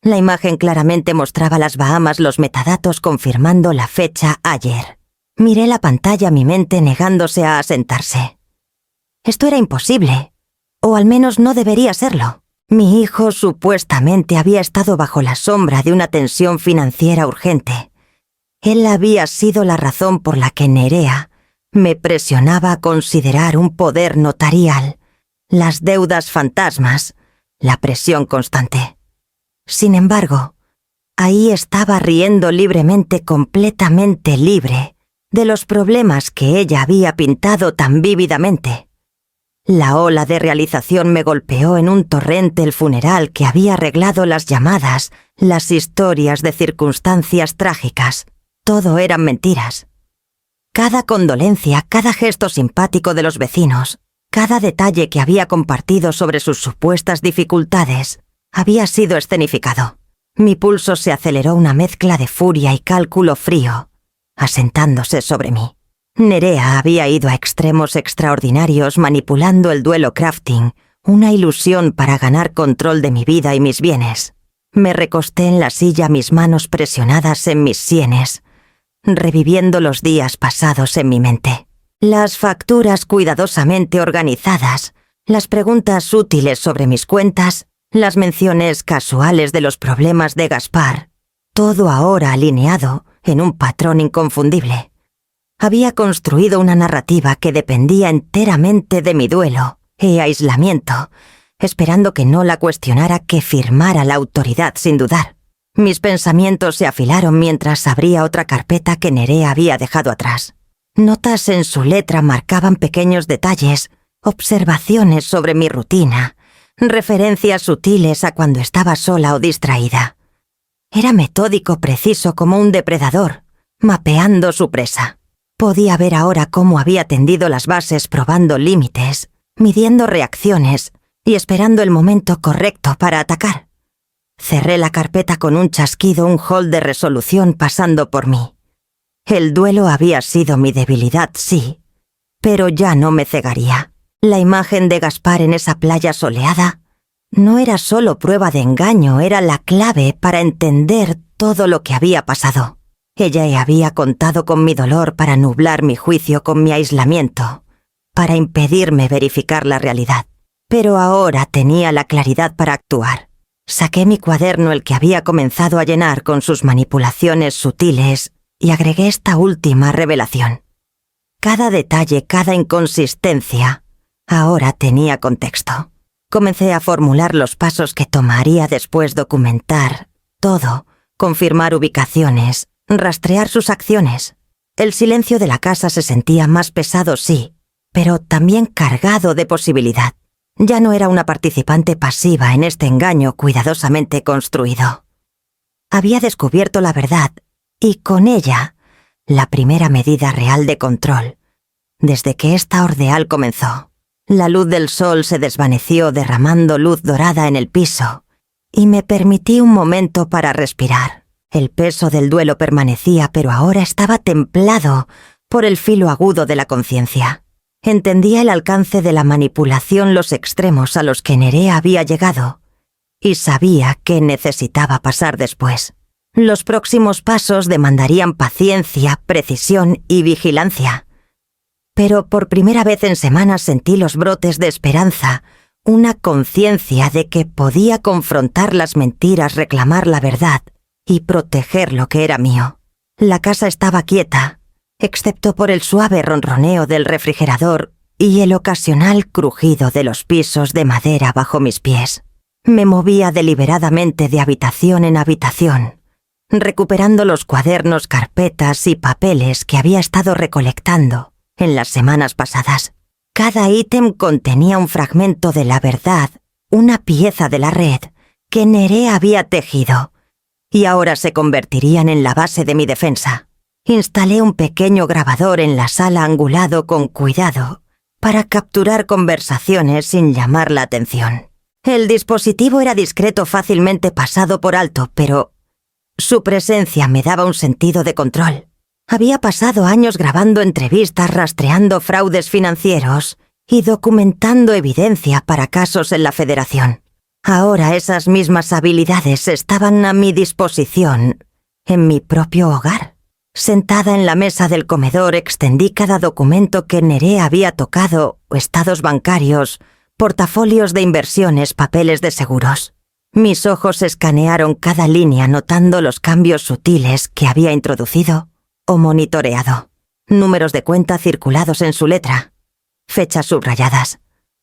La imagen claramente mostraba las Bahamas, los metadatos confirmando la fecha ayer. Miré la pantalla, mi mente negándose a asentarse. Esto era imposible. O al menos no debería serlo. Mi hijo supuestamente había estado bajo la sombra de una tensión financiera urgente. Él había sido la razón por la que Nerea me presionaba a considerar un poder notarial, las deudas fantasmas, la presión constante. Sin embargo, ahí estaba riendo libremente, completamente libre, de los problemas que ella había pintado tan vívidamente. La ola de realización me golpeó en un torrente el funeral que había arreglado las llamadas, las historias de circunstancias trágicas. Todo eran mentiras. Cada condolencia, cada gesto simpático de los vecinos, cada detalle que había compartido sobre sus supuestas dificultades, había sido escenificado. Mi pulso se aceleró, una mezcla de furia y cálculo frío, asentándose sobre mí. Nerea había ido a extremos extraordinarios manipulando el duelo crafting, una ilusión para ganar control de mi vida y mis bienes. Me recosté en la silla, mis manos presionadas en mis sienes, reviviendo los días pasados en mi mente. Las facturas cuidadosamente organizadas, las preguntas útiles sobre mis cuentas, las menciones casuales de los problemas de Gaspar, todo ahora alineado en un patrón inconfundible. Había construido una narrativa que dependía enteramente de mi duelo y aislamiento, esperando que no la cuestionara, que firmara la autoridad sin dudar. Mis pensamientos se afilaron mientras abría otra carpeta que Nerea había dejado atrás. Notas en su letra marcaban pequeños detalles, observaciones sobre mi rutina, referencias sutiles a cuando estaba sola o distraída. Era metódico, preciso como un depredador, mapeando su presa. Podía ver ahora cómo había tendido las bases, probando límites, midiendo reacciones y esperando el momento correcto para atacar. Cerré la carpeta con un chasquido, un hall de resolución pasando por mí. El duelo había sido mi debilidad, sí, pero ya no me cegaría. La imagen de Gaspar en esa playa soleada no era solo prueba de engaño, era la clave para entender todo lo que había pasado. Ella había contado con mi dolor para nublar mi juicio, con mi aislamiento, para impedirme verificar la realidad. Pero ahora tenía la claridad para actuar. Saqué mi cuaderno, el que había comenzado a llenar con sus manipulaciones sutiles, y agregué esta última revelación. Cada detalle, cada inconsistencia, ahora tenía contexto. Comencé a formular los pasos que tomaría después, documentar todo, confirmar ubicaciones, rastrear sus acciones. El silencio de la casa se sentía más pesado, sí, pero también cargado de posibilidad. Ya no era una participante pasiva en este engaño cuidadosamente construido. Había descubierto la verdad, y con ella, la primera medida real de control, desde que esta ordeal comenzó. La luz del sol se desvaneció, derramando luz dorada en el piso, y me permití un momento para respirar. El peso del duelo permanecía, pero ahora estaba templado por el filo agudo de la conciencia. Entendía el alcance de la manipulación, los extremos a los que Nerea había llegado, y sabía qué necesitaba pasar después. Los próximos pasos demandarían paciencia, precisión y vigilancia. Pero por primera vez en semanas sentí los brotes de esperanza, una conciencia de que podía confrontar las mentiras, reclamar la verdad y proteger lo que era mío. La casa estaba quieta, excepto por el suave ronroneo del refrigerador y el ocasional crujido de los pisos de madera bajo mis pies. Me movía deliberadamente de habitación en habitación, recuperando los cuadernos, carpetas y papeles que había estado recolectando en las semanas pasadas. Cada ítem contenía un fragmento de la verdad, una pieza de la red que Nerea había tejido, y ahora se convertirían en la base de mi defensa. Instalé un pequeño grabador en la sala, angulado con cuidado, para capturar conversaciones sin llamar la atención. El dispositivo era discreto, fácilmente pasado por alto, pero su presencia me daba un sentido de control. Había pasado años grabando entrevistas, rastreando fraudes financieros y documentando evidencia para casos en la Federación. Ahora esas mismas habilidades estaban a mi disposición en mi propio hogar. Sentada en la mesa del comedor, extendí cada documento que Nerea había tocado, estados bancarios, portafolios de inversiones, papeles de seguros. Mis ojos escanearon cada línea notando los cambios sutiles que había introducido o monitoreado. Números de cuenta circulados en su letra, fechas subrayadas,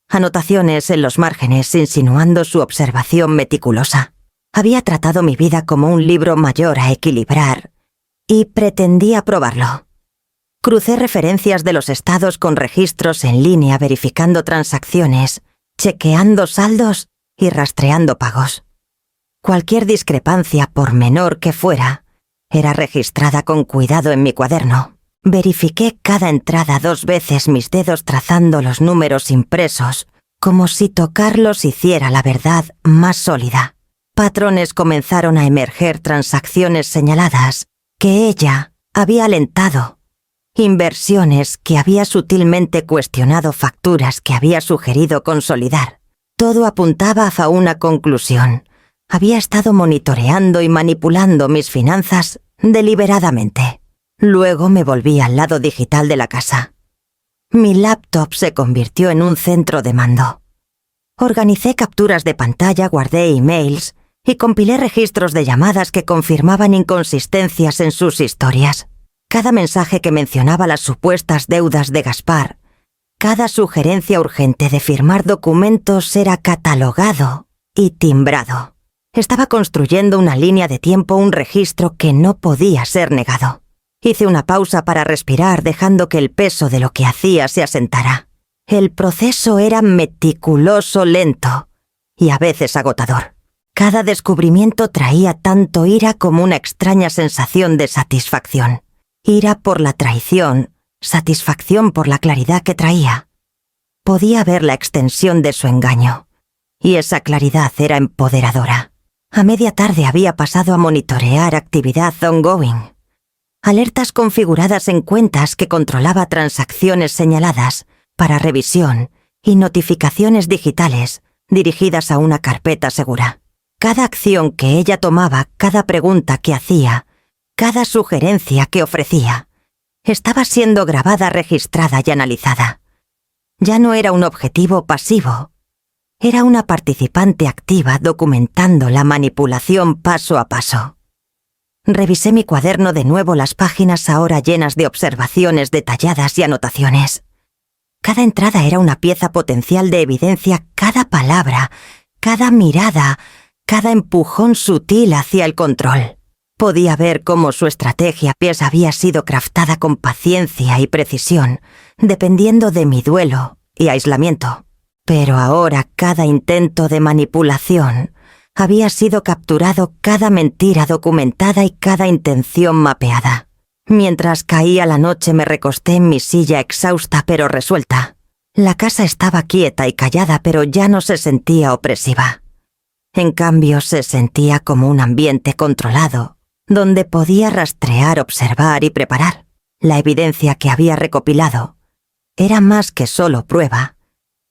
anotaciones en los márgenes insinuando su observación meticulosa. Había tratado mi vida como un libro mayor a equilibrar y pretendía probarlo. Crucé referencias de los estados con registros en línea verificando transacciones, chequeando saldos y rastreando pagos. Cualquier discrepancia, por menor que fuera, era registrada con cuidado en mi cuaderno. Verifiqué cada entrada 2 veces, mis dedos trazando los números impresos, como si tocarlos hiciera la verdad más sólida. Patrones comenzaron a emerger, transacciones señaladas que ella había alentado, inversiones que había sutilmente cuestionado, facturas que había sugerido consolidar. Todo apuntaba hacia una conclusión. Había estado monitoreando y manipulando mis finanzas deliberadamente. Luego me volví al lado digital de la casa. Mi laptop se convirtió en un centro de mando. Organicé capturas de pantalla, guardé emails y compilé registros de llamadas que confirmaban inconsistencias en sus historias. Cada mensaje que mencionaba las supuestas deudas de Gaspar, cada sugerencia urgente de firmar documentos era catalogado y timbrado. Estaba construyendo una línea de tiempo, un registro que no podía ser negado. Hice una pausa para respirar, dejando que el peso de lo que hacía se asentara. El proceso era meticuloso, lento y a veces agotador. Cada descubrimiento traía tanto ira como una extraña sensación de satisfacción. Ira por la traición, satisfacción por la claridad que traía. Podía ver la extensión de su engaño, y esa claridad era empoderadora. A media tarde había pasado a monitorear actividad ongoing. Alertas configuradas en cuentas que controlaba, transacciones señaladas para revisión y notificaciones digitales dirigidas a una carpeta segura. Cada acción que ella tomaba, cada pregunta que hacía, cada sugerencia que ofrecía, estaba siendo grabada, registrada y analizada. Ya no era un objetivo pasivo, era una participante activa documentando la manipulación paso a paso. Revisé mi cuaderno de nuevo, las páginas ahora llenas de observaciones detalladas y anotaciones. Cada entrada era una pieza potencial de evidencia, cada palabra, cada mirada, cada empujón sutil hacia el control. Podía ver cómo su estrategia había sido craftada con paciencia y precisión, dependiendo de mi duelo y aislamiento. Pero ahora cada intento de manipulación había sido capturado, cada mentira documentada y cada intención mapeada. Mientras caía la noche me recosté en mi silla exhausta pero resuelta. La casa estaba quieta y callada, pero ya no se sentía opresiva. En cambio, se sentía como un ambiente controlado, donde podía rastrear, observar y preparar. La evidencia que había recopilado era más que solo prueba.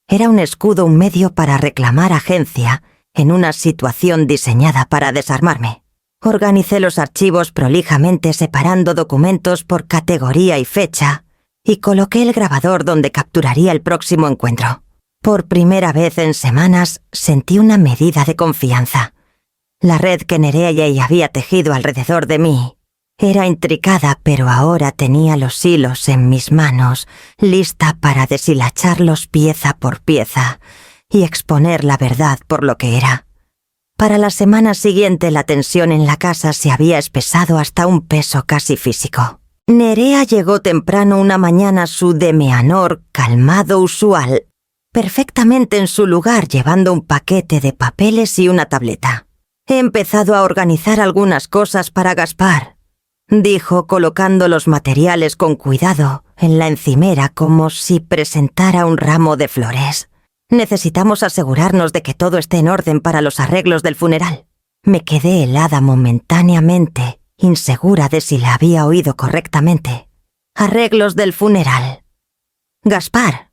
Era un escudo, un medio para reclamar agencia en una situación diseñada para desarmarme. Organicé los archivos prolijamente, separando documentos por categoría y fecha, y coloqué el grabador donde capturaría el próximo encuentro. Por primera vez en semanas sentí una medida de confianza. La red que Nerea había tejido alrededor de mí era intricada, pero ahora tenía los hilos en mis manos, lista para deshilacharlos pieza por pieza y exponer la verdad por lo que era. Para la semana siguiente la tensión en la casa se había espesado hasta un peso casi físico. Nerea llegó temprano una mañana, su demeanor calmado usual, perfectamente en su lugar, llevando un paquete de papeles y una tableta. «He empezado a organizar algunas cosas para Gaspar», dijo, colocando los materiales con cuidado en la encimera como si presentara un ramo de flores. «Necesitamos asegurarnos de que todo esté en orden para los arreglos del funeral». Me quedé helada momentáneamente, insegura de si la había oído correctamente. «Arreglos del funeral. Gaspar,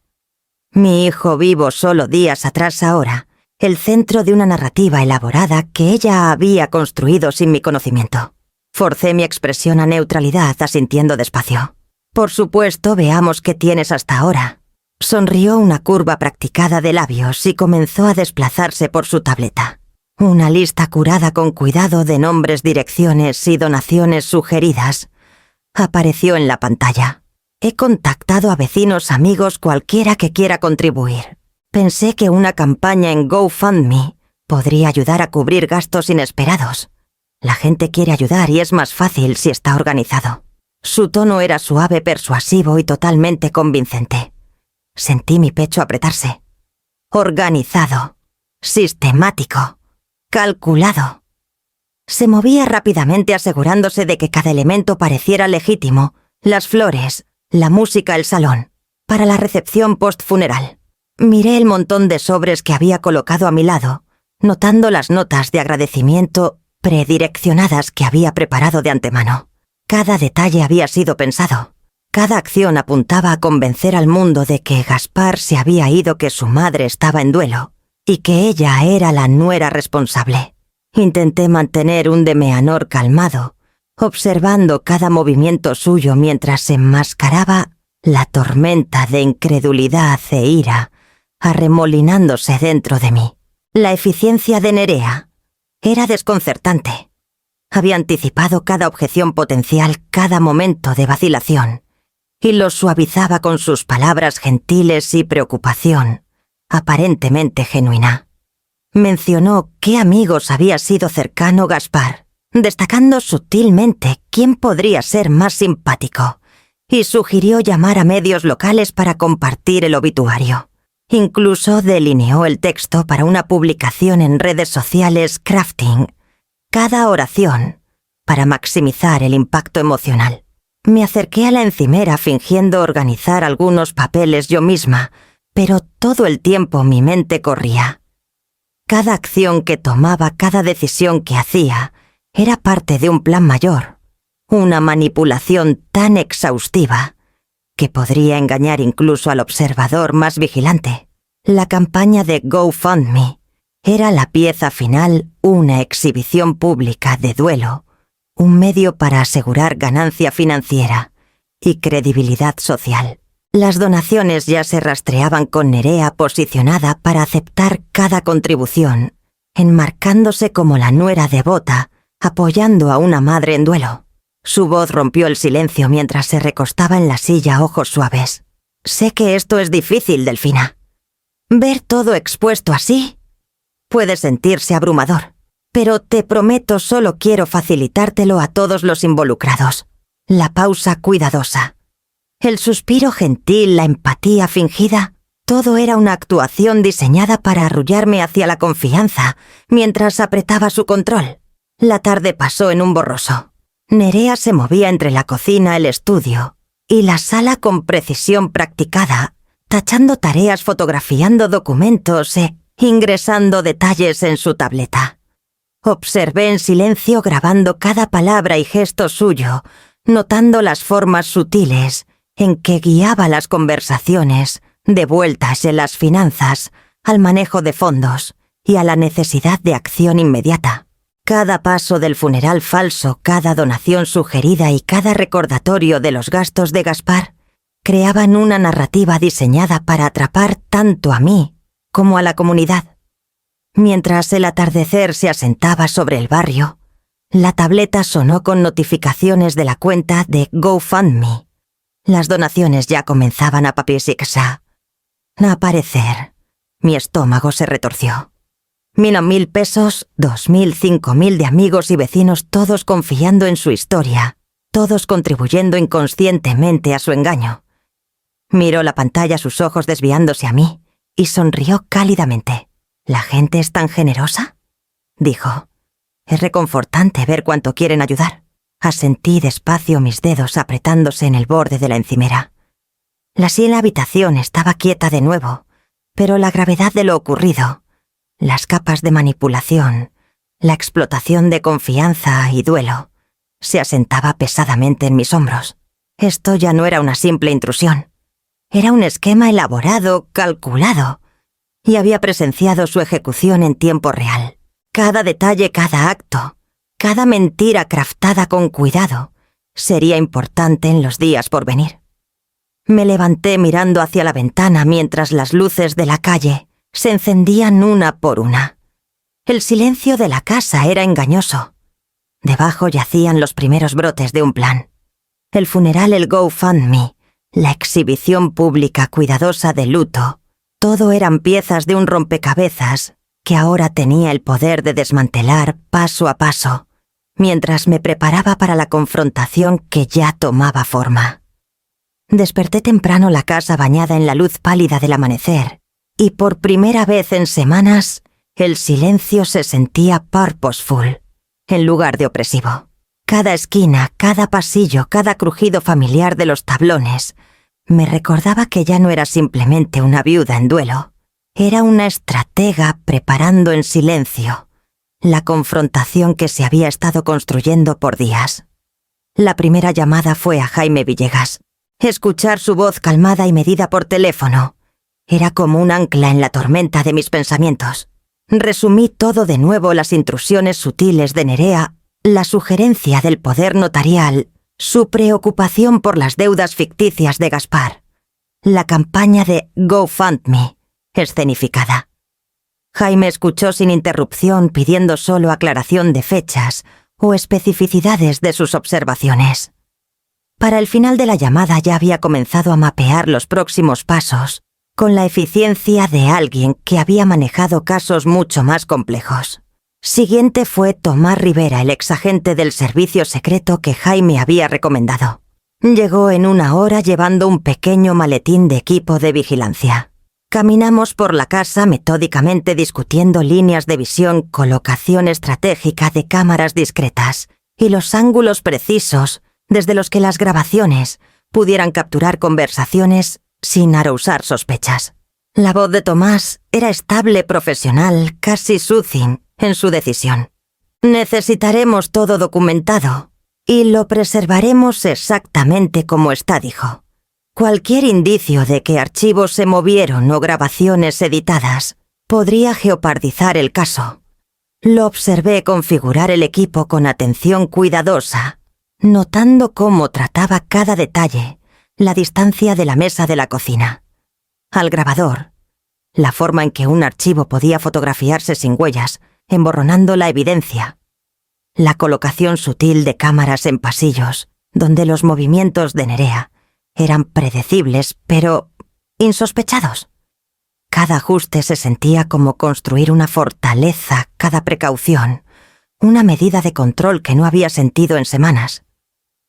mi hijo vivo solo días atrás ahora, el centro de una narrativa elaborada que ella había construido sin mi conocimiento». Forcé mi expresión a neutralidad, asintiendo despacio. «Por supuesto, veamos qué tienes hasta ahora». Sonrió una curva practicada de labios y comenzó a desplazarse por su tableta. Una lista curada con cuidado de nombres, direcciones y donaciones sugeridas apareció en la pantalla. He contactado a vecinos, amigos, cualquiera que quiera contribuir. Pensé que una campaña en GoFundMe podría ayudar a cubrir gastos inesperados. La gente quiere ayudar y es más fácil si está organizado. Su tono era suave, persuasivo y totalmente convincente. Sentí mi pecho apretarse. Organizado, sistemático, calculado. Se movía rápidamente asegurándose de que cada elemento pareciera legítimo: las flores, la música, el salón, para la recepción postfuneral. Miré el montón de sobres que había colocado a mi lado, notando las notas de agradecimiento predireccionadas que había preparado de antemano. Cada detalle había sido pensado. Cada acción apuntaba a convencer al mundo de que Gaspar se había ido, que su madre estaba en duelo y que ella era la nuera responsable. Intenté mantener un demeanor calmado, observando cada movimiento suyo mientras se enmascaraba la tormenta de incredulidad e ira arremolinándose dentro de mí. La eficiencia de Nerea era desconcertante. Había anticipado cada objeción potencial, cada momento de vacilación, y lo suavizaba con sus palabras gentiles y preocupación, aparentemente genuina. Mencionó qué amigos había sido cercano Gaspar, destacando sutilmente quién podría ser más simpático, y sugirió llamar a medios locales para compartir el obituario. Incluso delineó el texto para una publicación en redes sociales, crafting cada oración para maximizar el impacto emocional. Me acerqué a la encimera fingiendo organizar algunos papeles yo misma, pero todo el tiempo mi mente corría. Cada acción que tomaba, cada decisión que hacía, era parte de un plan mayor, una manipulación tan exhaustiva que podría engañar incluso al observador más vigilante. La campaña de GoFundMe era la pieza final, una exhibición pública de duelo, un medio para asegurar ganancia financiera y credibilidad social. Las donaciones ya se rastreaban con Nerea posicionada para aceptar cada contribución, enmarcándose como la nuera devota, apoyando a una madre en duelo. Su voz rompió el silencio mientras se recostaba en la silla, ojos suaves. Sé que esto es difícil, Delfina. Ver todo expuesto así puede sentirse abrumador, pero te prometo, solo quiero facilitártelo a todos los involucrados. La pausa cuidadosa, el suspiro gentil, la empatía fingida, todo era una actuación diseñada para arrullarme hacia la confianza mientras apretaba su control. La tarde pasó en un borroso. Nerea se movía entre la cocina, el estudio y la sala con precisión practicada, tachando tareas, fotografiando documentos e ingresando detalles en su tableta. Observé en silencio, grabando cada palabra y gesto suyo, notando las formas sutiles en que guiaba las conversaciones, de vueltas en las finanzas, al manejo de fondos y a la necesidad de acción inmediata. Cada paso del funeral falso, cada donación sugerida y cada recordatorio de los gastos de Gaspar creaban una narrativa diseñada para atrapar tanto a mí como a la comunidad. Mientras el atardecer se asentaba sobre el barrio, la tableta sonó con notificaciones de la cuenta de GoFundMe. Las donaciones ya comenzaban a aparecer. Mi estómago se retorció. 1.000 pesos, 2.000, 5.000 de amigos y vecinos, todos confiando en su historia, todos contribuyendo inconscientemente a su engaño. Miró la pantalla, sus ojos desviándose a mí, y sonrió cálidamente. ¿La gente es tan generosa?, dijo. Es reconfortante ver cuánto quieren ayudar. Asentí despacio, mis dedos apretándose en el borde de la encimera. La silla en la habitación estaba quieta de nuevo, pero la gravedad de lo ocurrido, las capas de manipulación, la explotación de confianza y duelo, se asentaba pesadamente en mis hombros. Esto ya no era una simple intrusión. Era un esquema elaborado, calculado, y había presenciado su ejecución en tiempo real. Cada detalle, cada acto, cada mentira craftada con cuidado, sería importante en los días por venir. Me levanté mirando hacia la ventana mientras las luces de la calle se encendían una por una. El silencio de la casa era engañoso. Debajo yacían los primeros brotes de un plan. El funeral, el GoFundMe, la exhibición pública cuidadosa de luto, todo eran piezas de un rompecabezas que ahora tenía el poder de desmantelar paso a paso, mientras me preparaba para la confrontación que ya tomaba forma. Desperté temprano la casa bañada en la luz pálida del amanecer, y por primera vez en semanas, el silencio se sentía purposeful, en lugar de opresivo. Cada esquina, cada pasillo, cada crujido familiar de los tablones, me recordaba que ya no era simplemente una viuda en duelo. Era una estratega preparando en silencio la confrontación que se había estado construyendo por días. La primera llamada fue a Jaime Villegas. Escuchar su voz calmada y medida por teléfono era como un ancla en la tormenta de mis pensamientos. Resumí todo de nuevo: las intrusiones sutiles de Nerea, la sugerencia del poder notarial, su preocupación por las deudas ficticias de Gaspar, la campaña de GoFundMe, escenificada. Jaime escuchó sin interrupción, pidiendo solo aclaración de fechas o especificidades de sus observaciones. Para el final de la llamada ya había comenzado a mapear los próximos pasos, con la eficiencia de alguien que había manejado casos mucho más complejos. Siguiente fue Tomás Rivera, el exagente del servicio secreto que Jaime había recomendado. Llegó en 1 hora llevando un pequeño maletín de equipo de vigilancia. Caminamos por la casa metódicamente discutiendo líneas de visión, colocación estratégica de cámaras discretas y los ángulos precisos desde los que las grabaciones pudieran capturar conversaciones sin arousar sospechas. La voz de Tomás era estable, profesional, casi soothing en su decisión. Necesitaremos todo documentado y lo preservaremos exactamente como está, dijo. Cualquier indicio de que archivos se movieron o grabaciones editadas podría jeopardizar el caso. Lo observé configurar el equipo con atención cuidadosa, notando cómo trataba cada detalle, la distancia de la mesa de la cocina al grabador, la forma en que un archivo podía fotografiarse sin huellas, emborronando la evidencia, la colocación sutil de cámaras en pasillos, donde los movimientos de Nerea eran predecibles, pero insospechados. Cada ajuste se sentía como construir una fortaleza, cada precaución, una medida de control que no había sentido en semanas.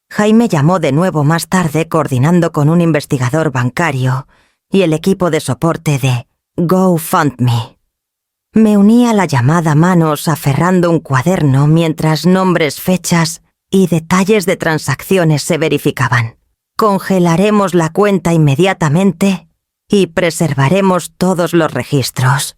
Jaime llamó de nuevo más tarde, coordinando con un investigador bancario y el equipo de soporte de GoFundMe. Me uní a la llamada, manos aferrando un cuaderno mientras nombres, fechas y detalles de transacciones se verificaban. Congelaremos la cuenta inmediatamente y preservaremos todos los registros,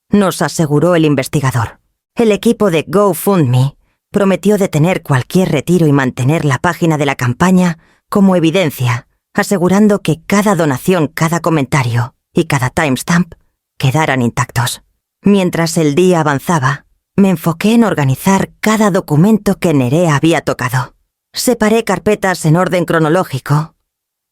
nos aseguró el investigador. El equipo de GoFundMe prometió detener cualquier retiro y mantener la página de la campaña como evidencia, asegurando que cada donación, cada comentario y cada timestamp quedaran intactos. Mientras el día avanzaba, me enfoqué en organizar cada documento que Nerea había tocado. Separé carpetas en orden cronológico.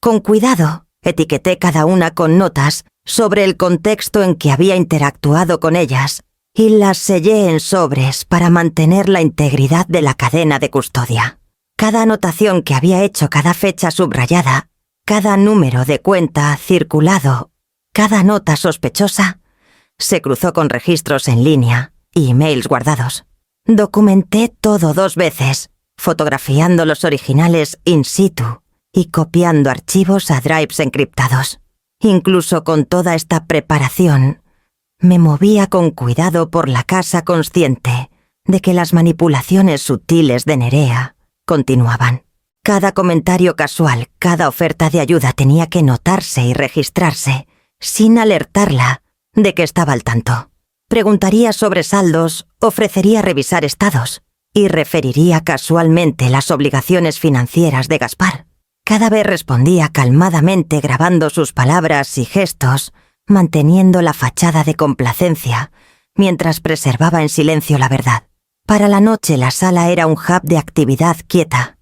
Con cuidado, etiqueté cada una con notas sobre el contexto en que había interactuado con ellas y las sellé en sobres para mantener la integridad de la cadena de custodia. Cada anotación que había hecho, cada fecha subrayada, cada número de cuenta circulado, cada nota sospechosa, se cruzó con registros en línea y emails guardados. Documenté todo 2 veces, fotografiando los originales in situ y copiando archivos a drives encriptados. Incluso con toda esta preparación, me movía con cuidado por la casa, consciente de que las manipulaciones sutiles de Nerea continuaban. Cada comentario casual, cada oferta de ayuda tenía que notarse y registrarse, sin alertarla de que estaba al tanto. Preguntaría sobre saldos, ofrecería revisar estados y referiría casualmente las obligaciones financieras de Gaspar. Cada vez respondía calmadamente, grabando sus palabras y gestos, manteniendo la fachada de complacencia, mientras preservaba en silencio la verdad. Para la noche la sala era un hub de actividad quieta.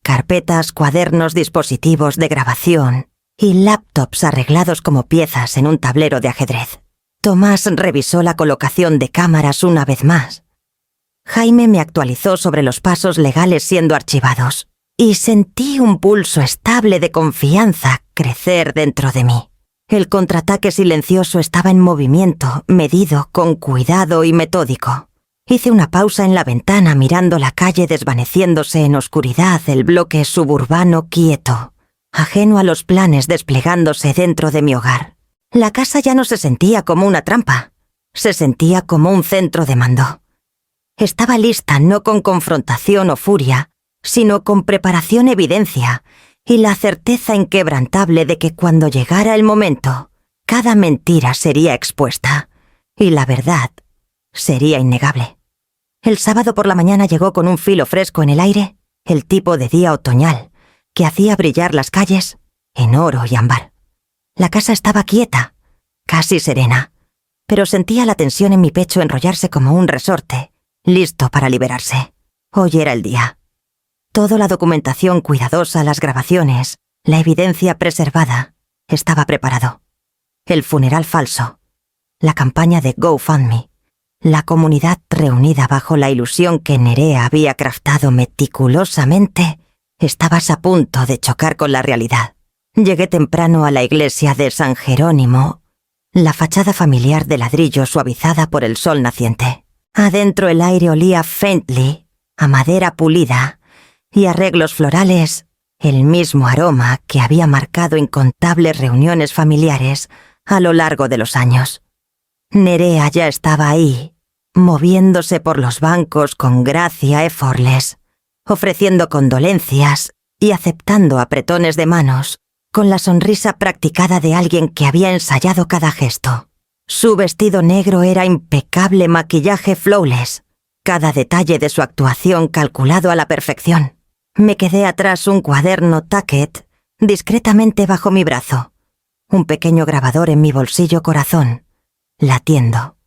Carpetas, cuadernos, dispositivos de grabación y laptops arreglados como piezas en un tablero de ajedrez. Tomás revisó la colocación de cámaras una vez más. Jaime me actualizó sobre los pasos legales siendo archivados, y sentí un pulso estable de confianza crecer dentro de mí. El contraataque silencioso estaba en movimiento, medido, con cuidado y metódico. Hice una pausa en la ventana mirando la calle desvaneciéndose en oscuridad, el bloque suburbano quieto, ajeno a los planes desplegándose dentro de mi hogar. La casa ya no se sentía como una trampa, se sentía como un centro de mando. Estaba lista no con confrontación o furia, sino con preparación evidencia y la certeza inquebrantable de que cuando llegara el momento, cada mentira sería expuesta y la verdad sería innegable. El sábado por la mañana llegó con un filo fresco en el aire, el tipo de día otoñal, que hacía brillar las calles en oro y ámbar. La casa estaba quieta, casi serena, pero sentía la tensión en mi pecho enrollarse como un resorte, listo para liberarse. Hoy era el día. Toda la documentación cuidadosa, las grabaciones, la evidencia preservada, estaba preparado. El funeral falso, la campaña de GoFundMe, la comunidad reunida bajo la ilusión que Nerea había craftado meticulosamente, estabas a punto de chocar con la realidad. Llegué temprano a la iglesia de San Jerónimo, la fachada familiar de ladrillo suavizada por el sol naciente. Adentro el aire olía faintly, a madera pulida, y arreglos florales, el mismo aroma que había marcado incontables reuniones familiares a lo largo de los años. Nerea ya estaba ahí, moviéndose por los bancos con gracia effortless, ofreciendo condolencias y aceptando apretones de manos, con la sonrisa practicada de alguien que había ensayado cada gesto. Su vestido negro era impecable maquillaje flawless, cada detalle de su actuación calculado a la perfección. Me quedé atrás un cuaderno Tacket discretamente bajo mi brazo, un pequeño grabador en mi bolsillo corazón, latiendo,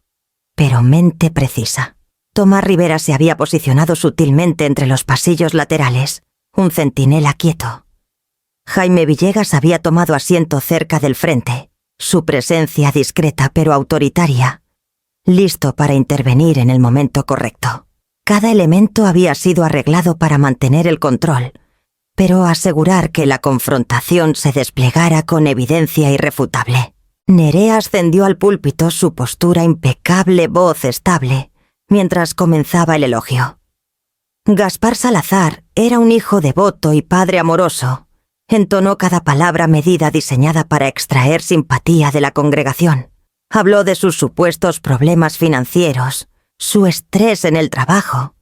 pero mente precisa. Tomás Rivera se había posicionado sutilmente entre los pasillos laterales, un centinela quieto. Jaime Villegas había tomado asiento cerca del frente, su presencia discreta pero autoritaria, listo para intervenir en el momento correcto. Cada elemento había sido arreglado para mantener el control, pero asegurar que la confrontación se desplegara con evidencia irrefutable. Nerea ascendió al púlpito, su postura impecable, voz estable, mientras comenzaba el elogio. Gaspar Salazar era un hijo devoto y padre amoroso. Entonó cada palabra medida diseñada para extraer simpatía de la congregación. Habló de sus supuestos problemas financieros, su estrés en el trabajo,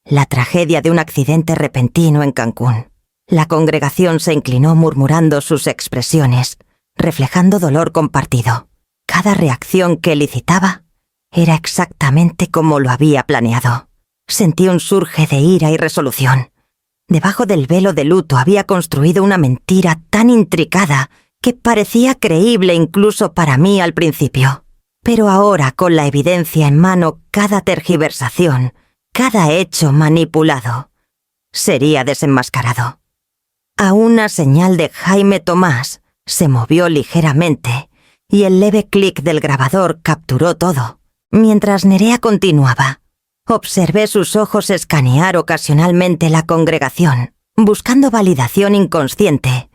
la tragedia de un accidente repentino en Cancún. La congregación se inclinó murmurando sus expresiones, reflejando dolor compartido. Cada reacción que elicitaba era exactamente como lo había planeado. Sentí un surge de ira y resolución. Debajo del velo de luto había construido una mentira tan intricada que parecía creíble incluso para mí al principio. Pero ahora, con la evidencia en mano, cada tergiversación, cada hecho manipulado, sería desenmascarado. A una señal de Jaime Tomás, se movió ligeramente, y el leve clic del grabador capturó todo. Mientras Nerea continuaba, observé sus ojos escanear ocasionalmente la congregación, buscando validación inconsciente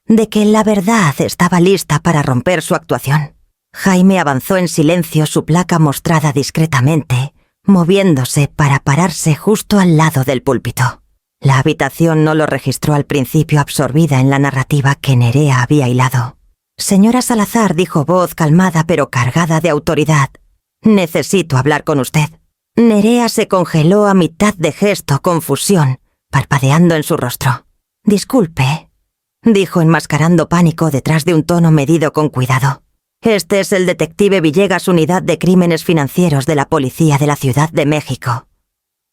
de que la verdad estaba lista para romper su actuación. Jaime avanzó en silencio, su placa mostrada discretamente, moviéndose para pararse justo al lado del púlpito. La habitación no lo registró al principio, absorbida en la narrativa que Nerea había hilado. «Señora Salazar», dijo voz calmada pero cargada de autoridad, «necesito hablar con usted». Nerea se congeló a mitad de gesto, confusión, parpadeando en su rostro. «Disculpe», dijo enmascarando pánico detrás de un tono medido con cuidado. «Este es el detective Villegas, Unidad de Crímenes Financieros de la Policía de la Ciudad de México»,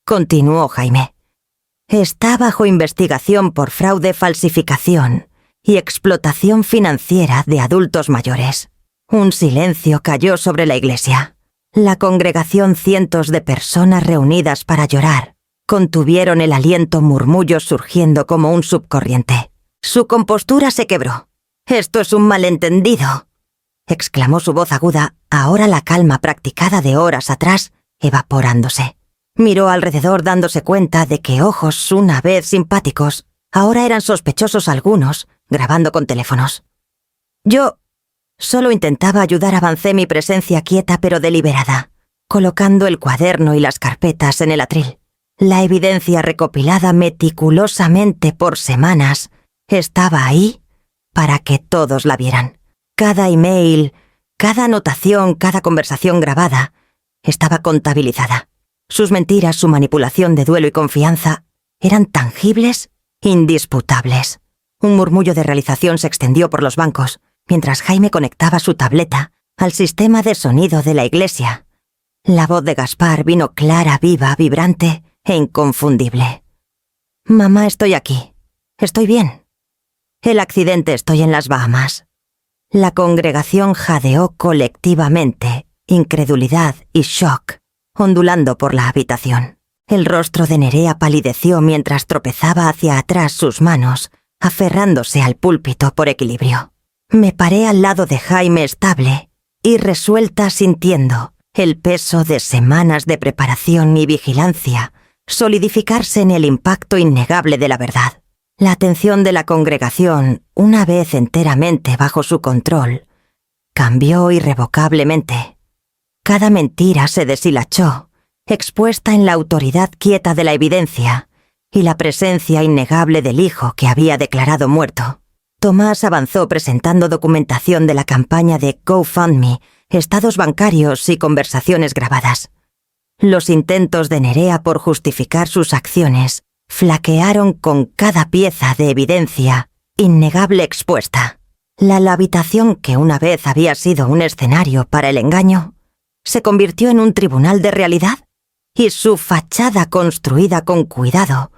continuó Jaime. «Está bajo investigación por fraude, falsificación y explotación financiera de adultos mayores». Un silencio cayó sobre la iglesia. La congregación, cientos de personas reunidas para llorar, contuvieron el aliento, murmullos surgiendo como un subcorriente. Su compostura se quebró. Esto es un malentendido, exclamó su voz aguda, ahora la calma practicada de horas atrás, evaporándose. Miró alrededor dándose cuenta de que ojos, una vez simpáticos, ahora eran sospechosos algunos, grabando con teléfonos. Yo solo intentaba ayudar. Avancé mi presencia quieta pero deliberada, colocando el cuaderno y las carpetas en el atril. La evidencia recopilada meticulosamente por semanas estaba ahí para que todos la vieran. Cada email, cada anotación, cada conversación grabada estaba contabilizada. Sus mentiras, su manipulación de duelo y confianza eran tangibles, indisputables. Un murmullo de realización se extendió por los bancos mientras Jaime conectaba su tableta al sistema de sonido de la iglesia. La voz de Gaspar vino clara, viva, vibrante e inconfundible. «Mamá, estoy aquí. Estoy bien. El accidente, estoy en las Bahamas». La congregación jadeó colectivamente, incredulidad y shock, ondulando por la habitación. El rostro de Nerea palideció mientras tropezaba hacia atrás sus manos, aferrándose al púlpito por equilibrio. Me paré al lado de Jaime estable y resuelta, sintiendo el peso de semanas de preparación y vigilancia solidificarse en el impacto innegable de la verdad. La atención de la congregación, una vez enteramente bajo su control, cambió irrevocablemente. Cada mentira se deshilachó, expuesta en la autoridad quieta de la evidencia y la presencia innegable del hijo que había declarado muerto. Tomás avanzó presentando documentación de la campaña de GoFundMe, estados bancarios y conversaciones grabadas. Los intentos de Nerea por justificar sus acciones flaquearon con cada pieza de evidencia innegable expuesta. La habitación que una vez había sido un escenario para el engaño se convirtió en un tribunal de realidad y su fachada construida con cuidado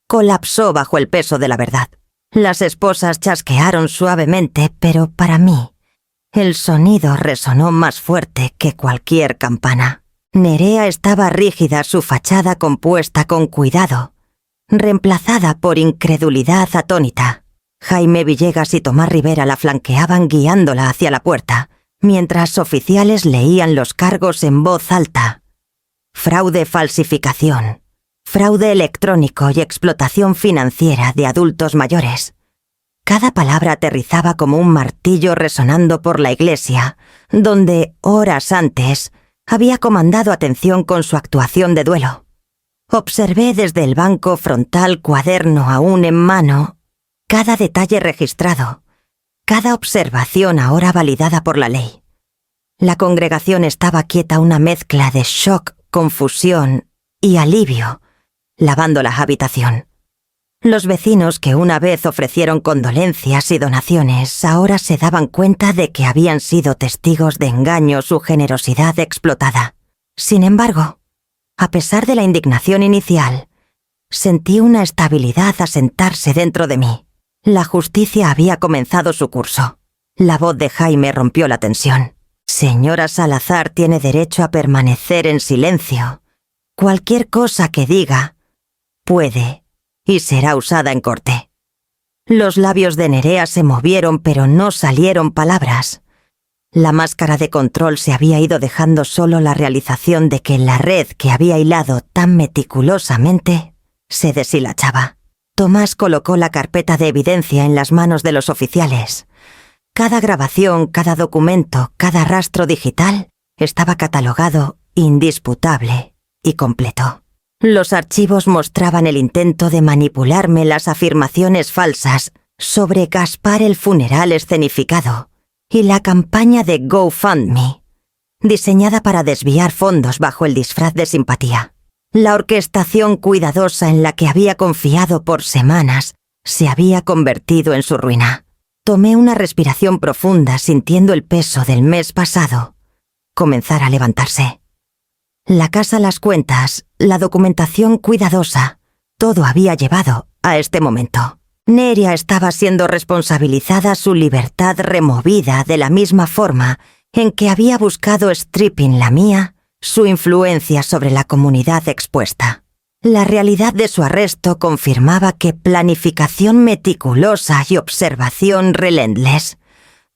colapsó bajo el peso de la verdad. Las esposas chasquearon suavemente, pero para mí el sonido resonó más fuerte que cualquier campana. Nerea estaba rígida, su fachada compuesta con cuidado, reemplazada por incredulidad atónita. Jaime Villegas y Tomás Rivera la flanqueaban guiándola hacia la puerta, mientras oficiales leían los cargos en voz alta. Fraude, falsificación, fraude electrónico y explotación financiera de adultos mayores. Cada palabra aterrizaba como un martillo resonando por la iglesia, donde, horas antes, había comandado atención con su actuación de duelo. Observé desde el banco frontal, cuaderno aún en mano, cada detalle registrado, cada observación ahora validada por la ley. La congregación estaba quieta, una mezcla de shock, confusión y alivio, lavando la habitación. Los vecinos que una vez ofrecieron condolencias y donaciones ahora se daban cuenta de que habían sido testigos de engaño, su generosidad explotada. Sin embargo, a pesar de la indignación inicial, sentí una estabilidad asentarse dentro de mí. La justicia había comenzado su curso. La voz de Jaime rompió la tensión. Señora Salazar tiene derecho a permanecer en silencio. Cualquier cosa que diga puede y será usada en corte. Los labios de Nerea se movieron, pero no salieron palabras. La máscara de control se había ido, dejando solo la realización de que la red que había hilado tan meticulosamente se deshilachaba. Tomás colocó la carpeta de evidencia en las manos de los oficiales. Cada grabación, cada documento, cada rastro digital estaba catalogado, indisputable y completo. Los archivos mostraban el intento de manipularme, las afirmaciones falsas sobre Gaspar, el funeral escenificado y la campaña de GoFundMe, diseñada para desviar fondos bajo el disfraz de simpatía. La orquestación cuidadosa en la que había confiado por semanas se había convertido en su ruina. Tomé una respiración profunda, sintiendo el peso del mes pasado comenzar a levantarse. La casa, las cuentas, la documentación cuidadosa, todo había llevado a este momento. Nerea estaba siendo responsabilizada, su libertad removida de la misma forma en que había buscado stripping la mía, su influencia sobre la comunidad expuesta. La realidad de su arresto confirmaba que planificación meticulosa y observación relentless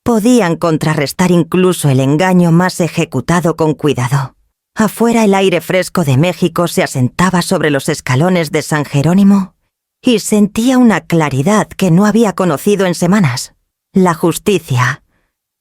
podían contrarrestar incluso el engaño más ejecutado con cuidado. Afuera el aire fresco de México se asentaba sobre los escalones de San Jerónimo y sentía una claridad que no había conocido en semanas. La justicia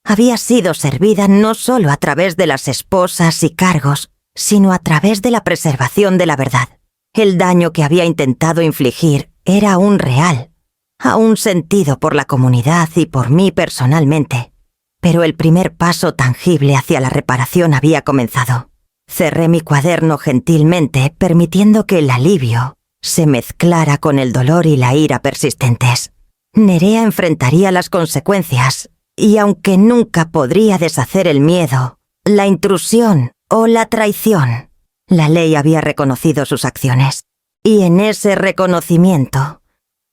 había sido servida no solo a través de las esposas y cargos, sino a través de la preservación de la verdad. El daño que había intentado infligir era aún real, aún sentido por la comunidad y por mí personalmente. Pero el primer paso tangible hacia la reparación había comenzado. Cerré mi cuaderno gentilmente, permitiendo que el alivio se mezclara con el dolor y la ira persistentes. Nerea enfrentaría las consecuencias, y aunque nunca podría deshacer el miedo, la intrusión o la traición, la ley había reconocido sus acciones. Y en ese reconocimiento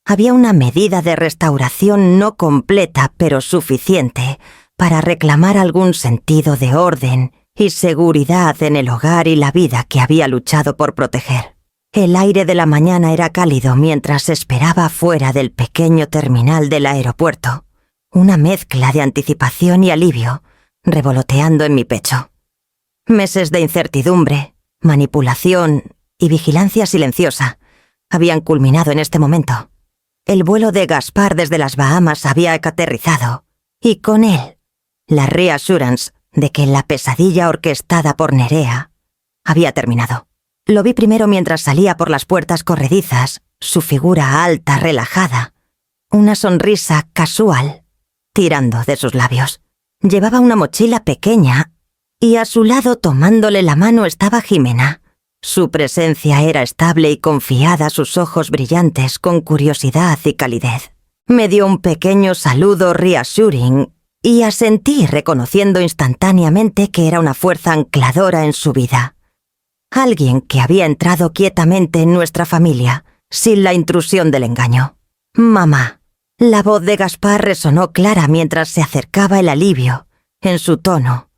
había una medida de restauración no completa pero suficiente para reclamar algún sentido de orden y seguridad en el hogar y la vida que había luchado por proteger. El aire de la mañana era cálido mientras esperaba fuera del pequeño terminal del aeropuerto, una mezcla de anticipación y alivio revoloteando en mi pecho. Meses de incertidumbre, manipulación y vigilancia silenciosa habían culminado en este momento. El vuelo de Gaspar desde las Bahamas había aterrizado, y con él, la reassurance de que la pesadilla orquestada por Nerea había terminado. Lo vi primero mientras salía por las puertas corredizas, su figura alta, relajada, una sonrisa casual, tirando de sus labios. Llevaba una mochila pequeña, y a su lado, tomándole la mano, estaba Jimena. Su presencia era estable y confiada, sus ojos brillantes con curiosidad y calidez. Me dio un pequeño saludo reassuring y asentí reconociendo instantáneamente que era una fuerza ancladora en su vida. Alguien que había entrado quietamente en nuestra familia, sin la intrusión del engaño. «Mamá». La voz de Gaspar resonó clara mientras se acercaba el alivio, en su tono,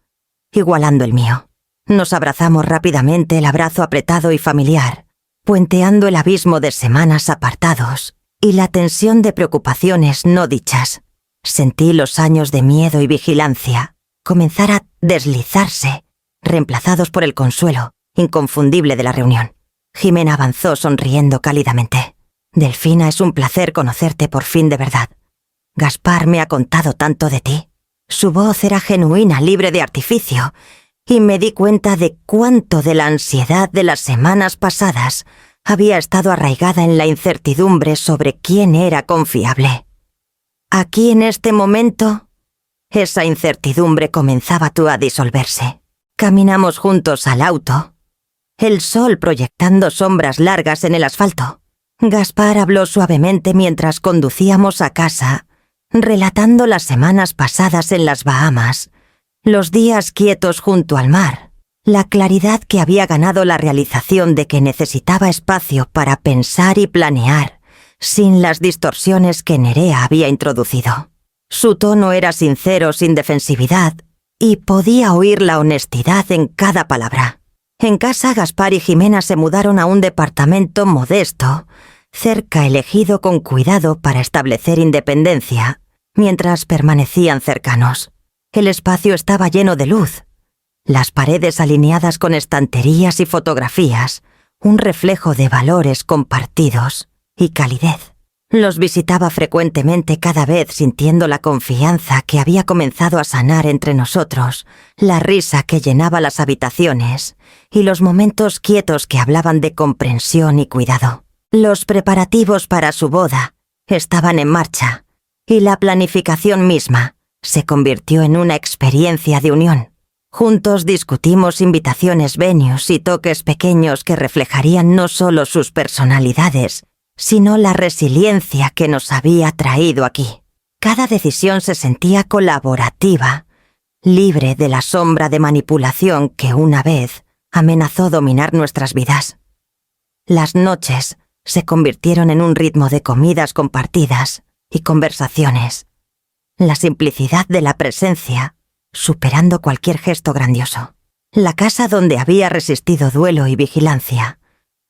igualando el mío. Nos abrazamos rápidamente, el abrazo apretado y familiar, puenteando el abismo de semanas apartados y la tensión de preocupaciones no dichas. Sentí los años de miedo y vigilancia comenzar a deslizarse, reemplazados por el consuelo inconfundible de la reunión. Jimena avanzó sonriendo cálidamente. «Delfina, es un placer conocerte por fin de verdad. Gaspar me ha contado tanto de ti». Su voz era genuina, libre de artificio, y me di cuenta de cuánto de la ansiedad de las semanas pasadas había estado arraigada en la incertidumbre sobre quién era confiable. Aquí, en este momento, esa incertidumbre comenzaba a disolverse. Caminamos juntos al auto, el sol proyectando sombras largas en el asfalto. Gaspar habló suavemente mientras conducíamos a casa, relatando las semanas pasadas en las Bahamas, los días quietos junto al mar, la claridad que había ganado la realización de que necesitaba espacio para pensar y planear, sin las distorsiones que Nerea había introducido. Su tono era sincero, sin defensividad, y podía oír la honestidad en cada palabra. En casa, Gaspar y Jimena se mudaron a un departamento modesto, cerca elegido con cuidado para establecer independencia, mientras permanecían cercanos. El espacio estaba lleno de luz, las paredes alineadas con estanterías y fotografías, un reflejo de valores compartidos y calidez. Los visitaba frecuentemente, cada vez sintiendo la confianza que había comenzado a sanar entre nosotros, la risa que llenaba las habitaciones y los momentos quietos que hablaban de comprensión y cuidado. Los preparativos para su boda estaban en marcha y la planificación misma se convirtió en una experiencia de unión. Juntos discutimos invitaciones, venues y toques pequeños que reflejarían no solo sus personalidades, sino la resiliencia que nos había traído aquí. Cada decisión se sentía colaborativa, libre de la sombra de manipulación que una vez amenazó dominar nuestras vidas. Las noches se convirtieron en un ritmo de comidas compartidas y conversaciones. La simplicidad de la presencia, superando cualquier gesto grandioso. La casa donde había resistido duelo y vigilancia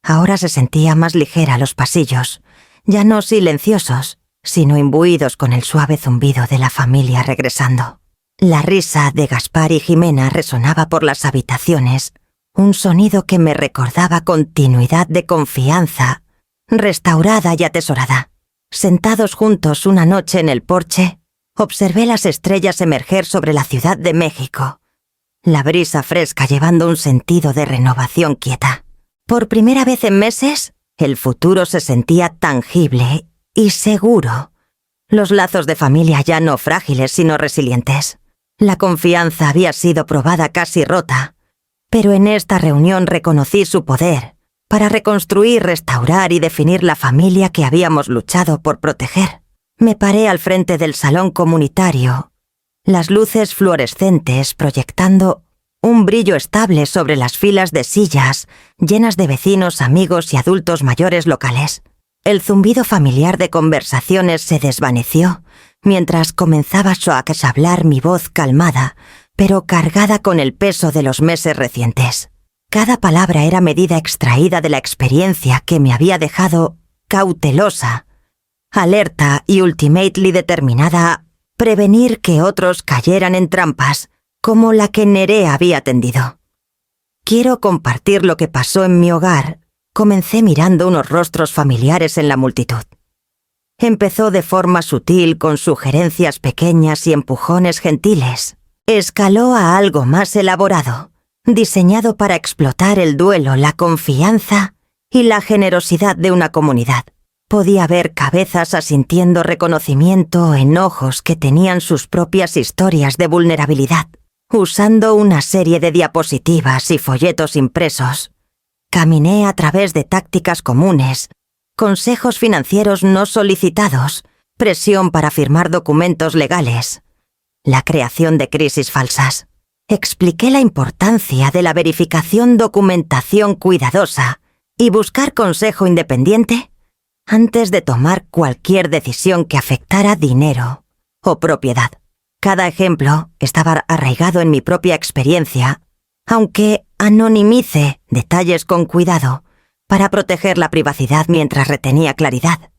Ahora se sentía más ligera los pasillos, ya no silenciosos, sino imbuidos con el suave zumbido de la familia regresando. La risa de Gaspar y Jimena resonaba por las habitaciones, un sonido que me recordaba continuidad de confianza, restaurada y atesorada. Sentados juntos una noche en el porche, observé las estrellas emerger sobre la Ciudad de México, la brisa fresca llevando un sentido de renovación quieta. Por primera vez en meses, el futuro se sentía tangible y seguro. Los lazos de familia ya no frágiles sino resilientes. La confianza había sido probada casi rota, pero en esta reunión reconocí su poder para reconstruir, restaurar y definir la familia que habíamos luchado por proteger. Me paré al frente del salón comunitario, las luces fluorescentes proyectando un brillo estable sobre las filas de sillas llenas de vecinos, amigos y adultos mayores locales. El zumbido familiar de conversaciones se desvaneció mientras comenzaba a hablar mi voz calmada, pero cargada con el peso de los meses recientes. Cada palabra era medida extraída de la experiencia que me había dejado cautelosa, alerta y ultimately determinada a prevenir que otros cayeran en trampas como la que Nerea había tendido. Quiero compartir lo que pasó en mi hogar. Comencé mirando unos rostros familiares en la multitud. Empezó de forma sutil con sugerencias pequeñas y empujones gentiles. Escaló a algo más elaborado, diseñado para explotar el duelo, la confianza y la generosidad de una comunidad. Podía ver cabezas asintiendo reconocimiento en ojos que tenían sus propias historias de vulnerabilidad. Usando una serie de diapositivas y folletos impresos, caminé a través de tácticas comunes, consejos financieros no solicitados, presión para firmar documentos legales, la creación de crisis falsas. Expliqué la importancia de la verificación, documentación cuidadosa y buscar consejo independiente antes de tomar cualquier decisión que afectara dinero o propiedad. Cada ejemplo estaba arraigado en mi propia experiencia, aunque anonimice detalles con cuidado para proteger la privacidad mientras retenía claridad.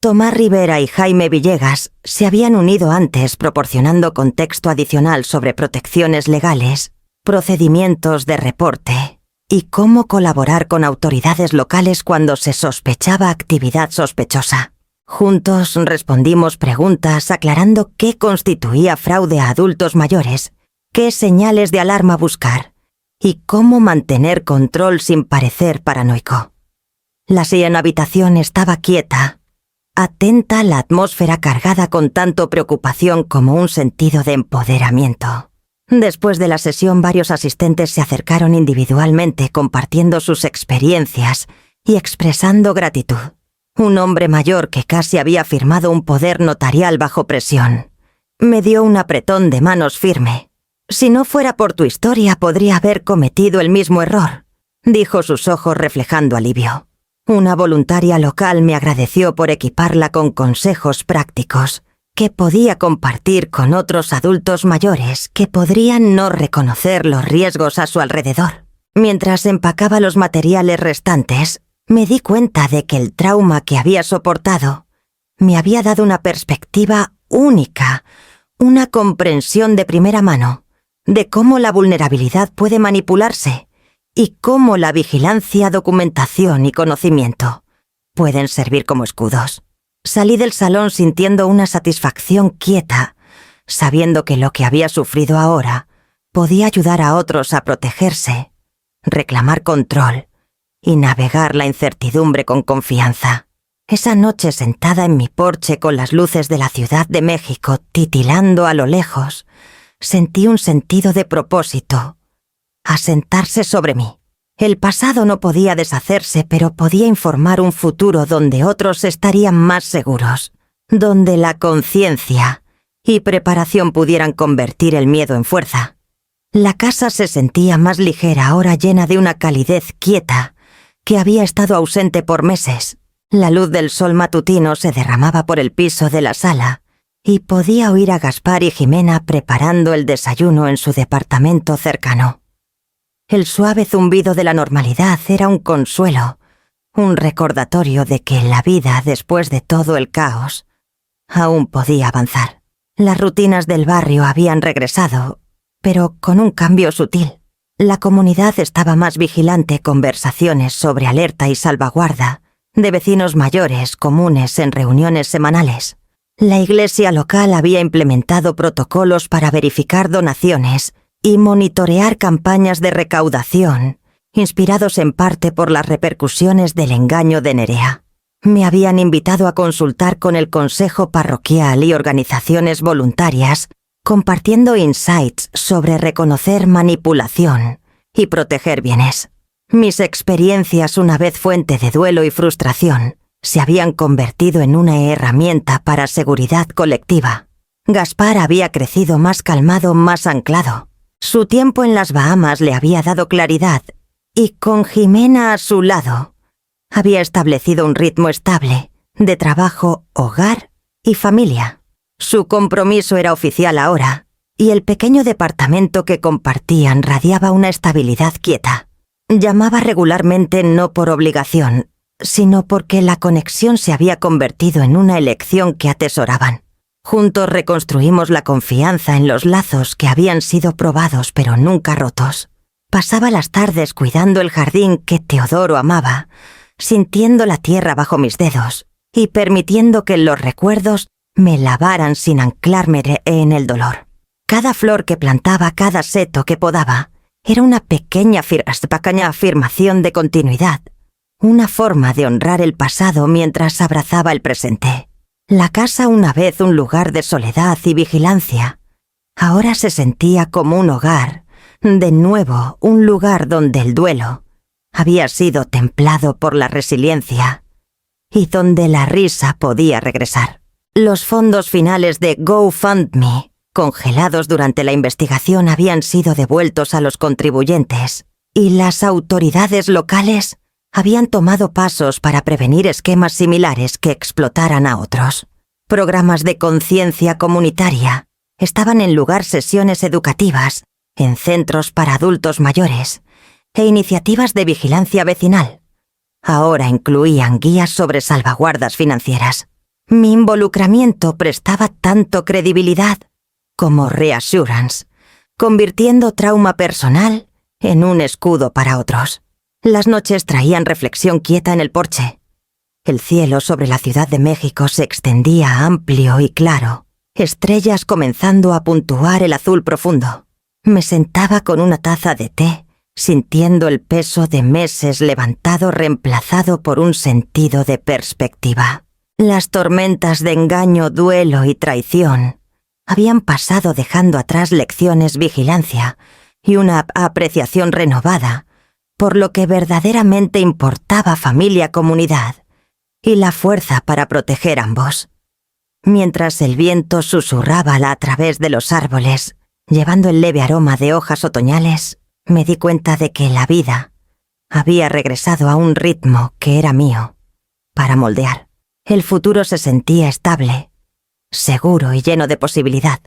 Tomás Rivera y Jaime Villegas se habían unido antes proporcionando contexto adicional sobre protecciones legales, procedimientos de reporte y cómo colaborar con autoridades locales cuando se sospechaba actividad sospechosa. Juntos respondimos preguntas aclarando qué constituía fraude a adultos mayores, qué señales de alarma buscar y cómo mantener control sin parecer paranoico. La silla habitación estaba quieta, atenta a la atmósfera cargada con tanto preocupación como un sentido de empoderamiento. Después de la sesión, varios asistentes se acercaron individualmente compartiendo sus experiencias y expresando gratitud. Un hombre mayor que casi había firmado un poder notarial bajo presión. Me dio un apretón de manos firme. «Si no fuera por tu historia, podría haber cometido el mismo error», dijo, sus ojos reflejando alivio. Una voluntaria local me agradeció por equiparla con consejos prácticos que podía compartir con otros adultos mayores que podrían no reconocer los riesgos a su alrededor. Mientras empacaba los materiales restantes, me di cuenta de que el trauma que había soportado me había dado una perspectiva única, una comprensión de primera mano de cómo la vulnerabilidad puede manipularse y cómo la vigilancia, documentación y conocimiento pueden servir como escudos. Salí del salón sintiendo una satisfacción quieta, sabiendo que lo que había sufrido ahora podía ayudar a otros a protegerse, reclamar control y navegar la incertidumbre con confianza. Esa noche, sentada en mi porche con las luces de la Ciudad de México titilando a lo lejos, sentí un sentido de propósito asentarse sobre mí. El pasado no podía deshacerse, pero podía informar un futuro donde otros estarían más seguros, donde la conciencia y preparación pudieran convertir el miedo en fuerza. La casa se sentía más ligera, ahora llena de una calidez quieta que había estado ausente por meses. La luz del sol matutino se derramaba por el piso de la sala y podía oír a Gaspar y Jimena preparando el desayuno en su departamento cercano. El suave zumbido de la normalidad era un consuelo, un recordatorio de que la vida, después de todo el caos, aún podía avanzar. Las rutinas del barrio habían regresado, pero con un cambio sutil. La comunidad estaba más vigilante, conversaciones sobre alerta y salvaguarda, de vecinos mayores comunes en reuniones semanales. La iglesia local había implementado protocolos para verificar donaciones y monitorear campañas de recaudación, inspirados en parte por las repercusiones del engaño de Nerea. Me habían invitado a consultar con el consejo parroquial y organizaciones voluntarias, compartiendo insights sobre reconocer manipulación y proteger bienes. Mis experiencias, una vez fuente de duelo y frustración, se habían convertido en una herramienta para seguridad colectiva. Gaspar había crecido más calmado, más anclado. Su tiempo en las Bahamas le había dado claridad, y con Jimena a su lado, había establecido un ritmo estable de trabajo, hogar y familia. Su compromiso era oficial ahora, y el pequeño departamento que compartían radiaba una estabilidad quieta. Llamaba regularmente no por obligación, sino porque la conexión se había convertido en una elección que atesoraban. Juntos reconstruimos la confianza en los lazos que habían sido probados pero nunca rotos. Pasaba las tardes cuidando el jardín que Teodoro amaba, sintiendo la tierra bajo mis dedos y permitiendo que los recuerdos me lavaran sin anclarme en el dolor. Cada flor que plantaba, cada seto que podaba, era una pequeña afirmación de continuidad, una forma de honrar el pasado mientras abrazaba el presente. La casa, una vez un lugar de soledad y vigilancia, ahora se sentía como un hogar, de nuevo un lugar donde el duelo había sido templado por la resiliencia y donde la risa podía regresar. Los fondos finales de GoFundMe, congelados durante la investigación, habían sido devueltos a los contribuyentes, y las autoridades locales habían tomado pasos para prevenir esquemas similares que explotaran a otros. Programas de conciencia comunitaria estaban en lugar sesiones educativas, en centros para adultos mayores, e iniciativas de vigilancia vecinal. Ahora incluían guías sobre salvaguardas financieras. Mi involucramiento prestaba tanto credibilidad como reassurance, convirtiendo trauma personal en un escudo para otros. Las noches traían reflexión quieta en el porche. El cielo sobre la Ciudad de México se extendía amplio y claro, estrellas comenzando a puntuar el azul profundo. Me sentaba con una taza de té, sintiendo el peso de meses levantado reemplazado por un sentido de perspectiva. Las tormentas de engaño, duelo y traición habían pasado dejando atrás lecciones, vigilancia y una apreciación renovada por lo que verdaderamente importaba: familia, comunidad y la fuerza para proteger ambos. Mientras el viento susurraba a través de los árboles, llevando el leve aroma de hojas otoñales, me di cuenta de que la vida había regresado a un ritmo que era mío para moldear. El futuro se sentía estable, seguro y lleno de posibilidad.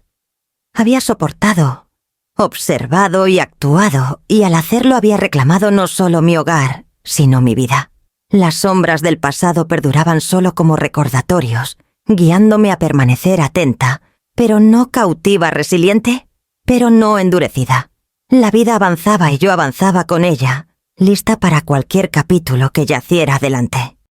Había soportado, observado y actuado, y al hacerlo había reclamado no solo mi hogar, sino mi vida. Las sombras del pasado perduraban solo como recordatorios, guiándome a permanecer atenta, pero no cautiva, resiliente, pero no endurecida. La vida avanzaba y yo avanzaba con ella, lista para cualquier capítulo que yaciera adelante.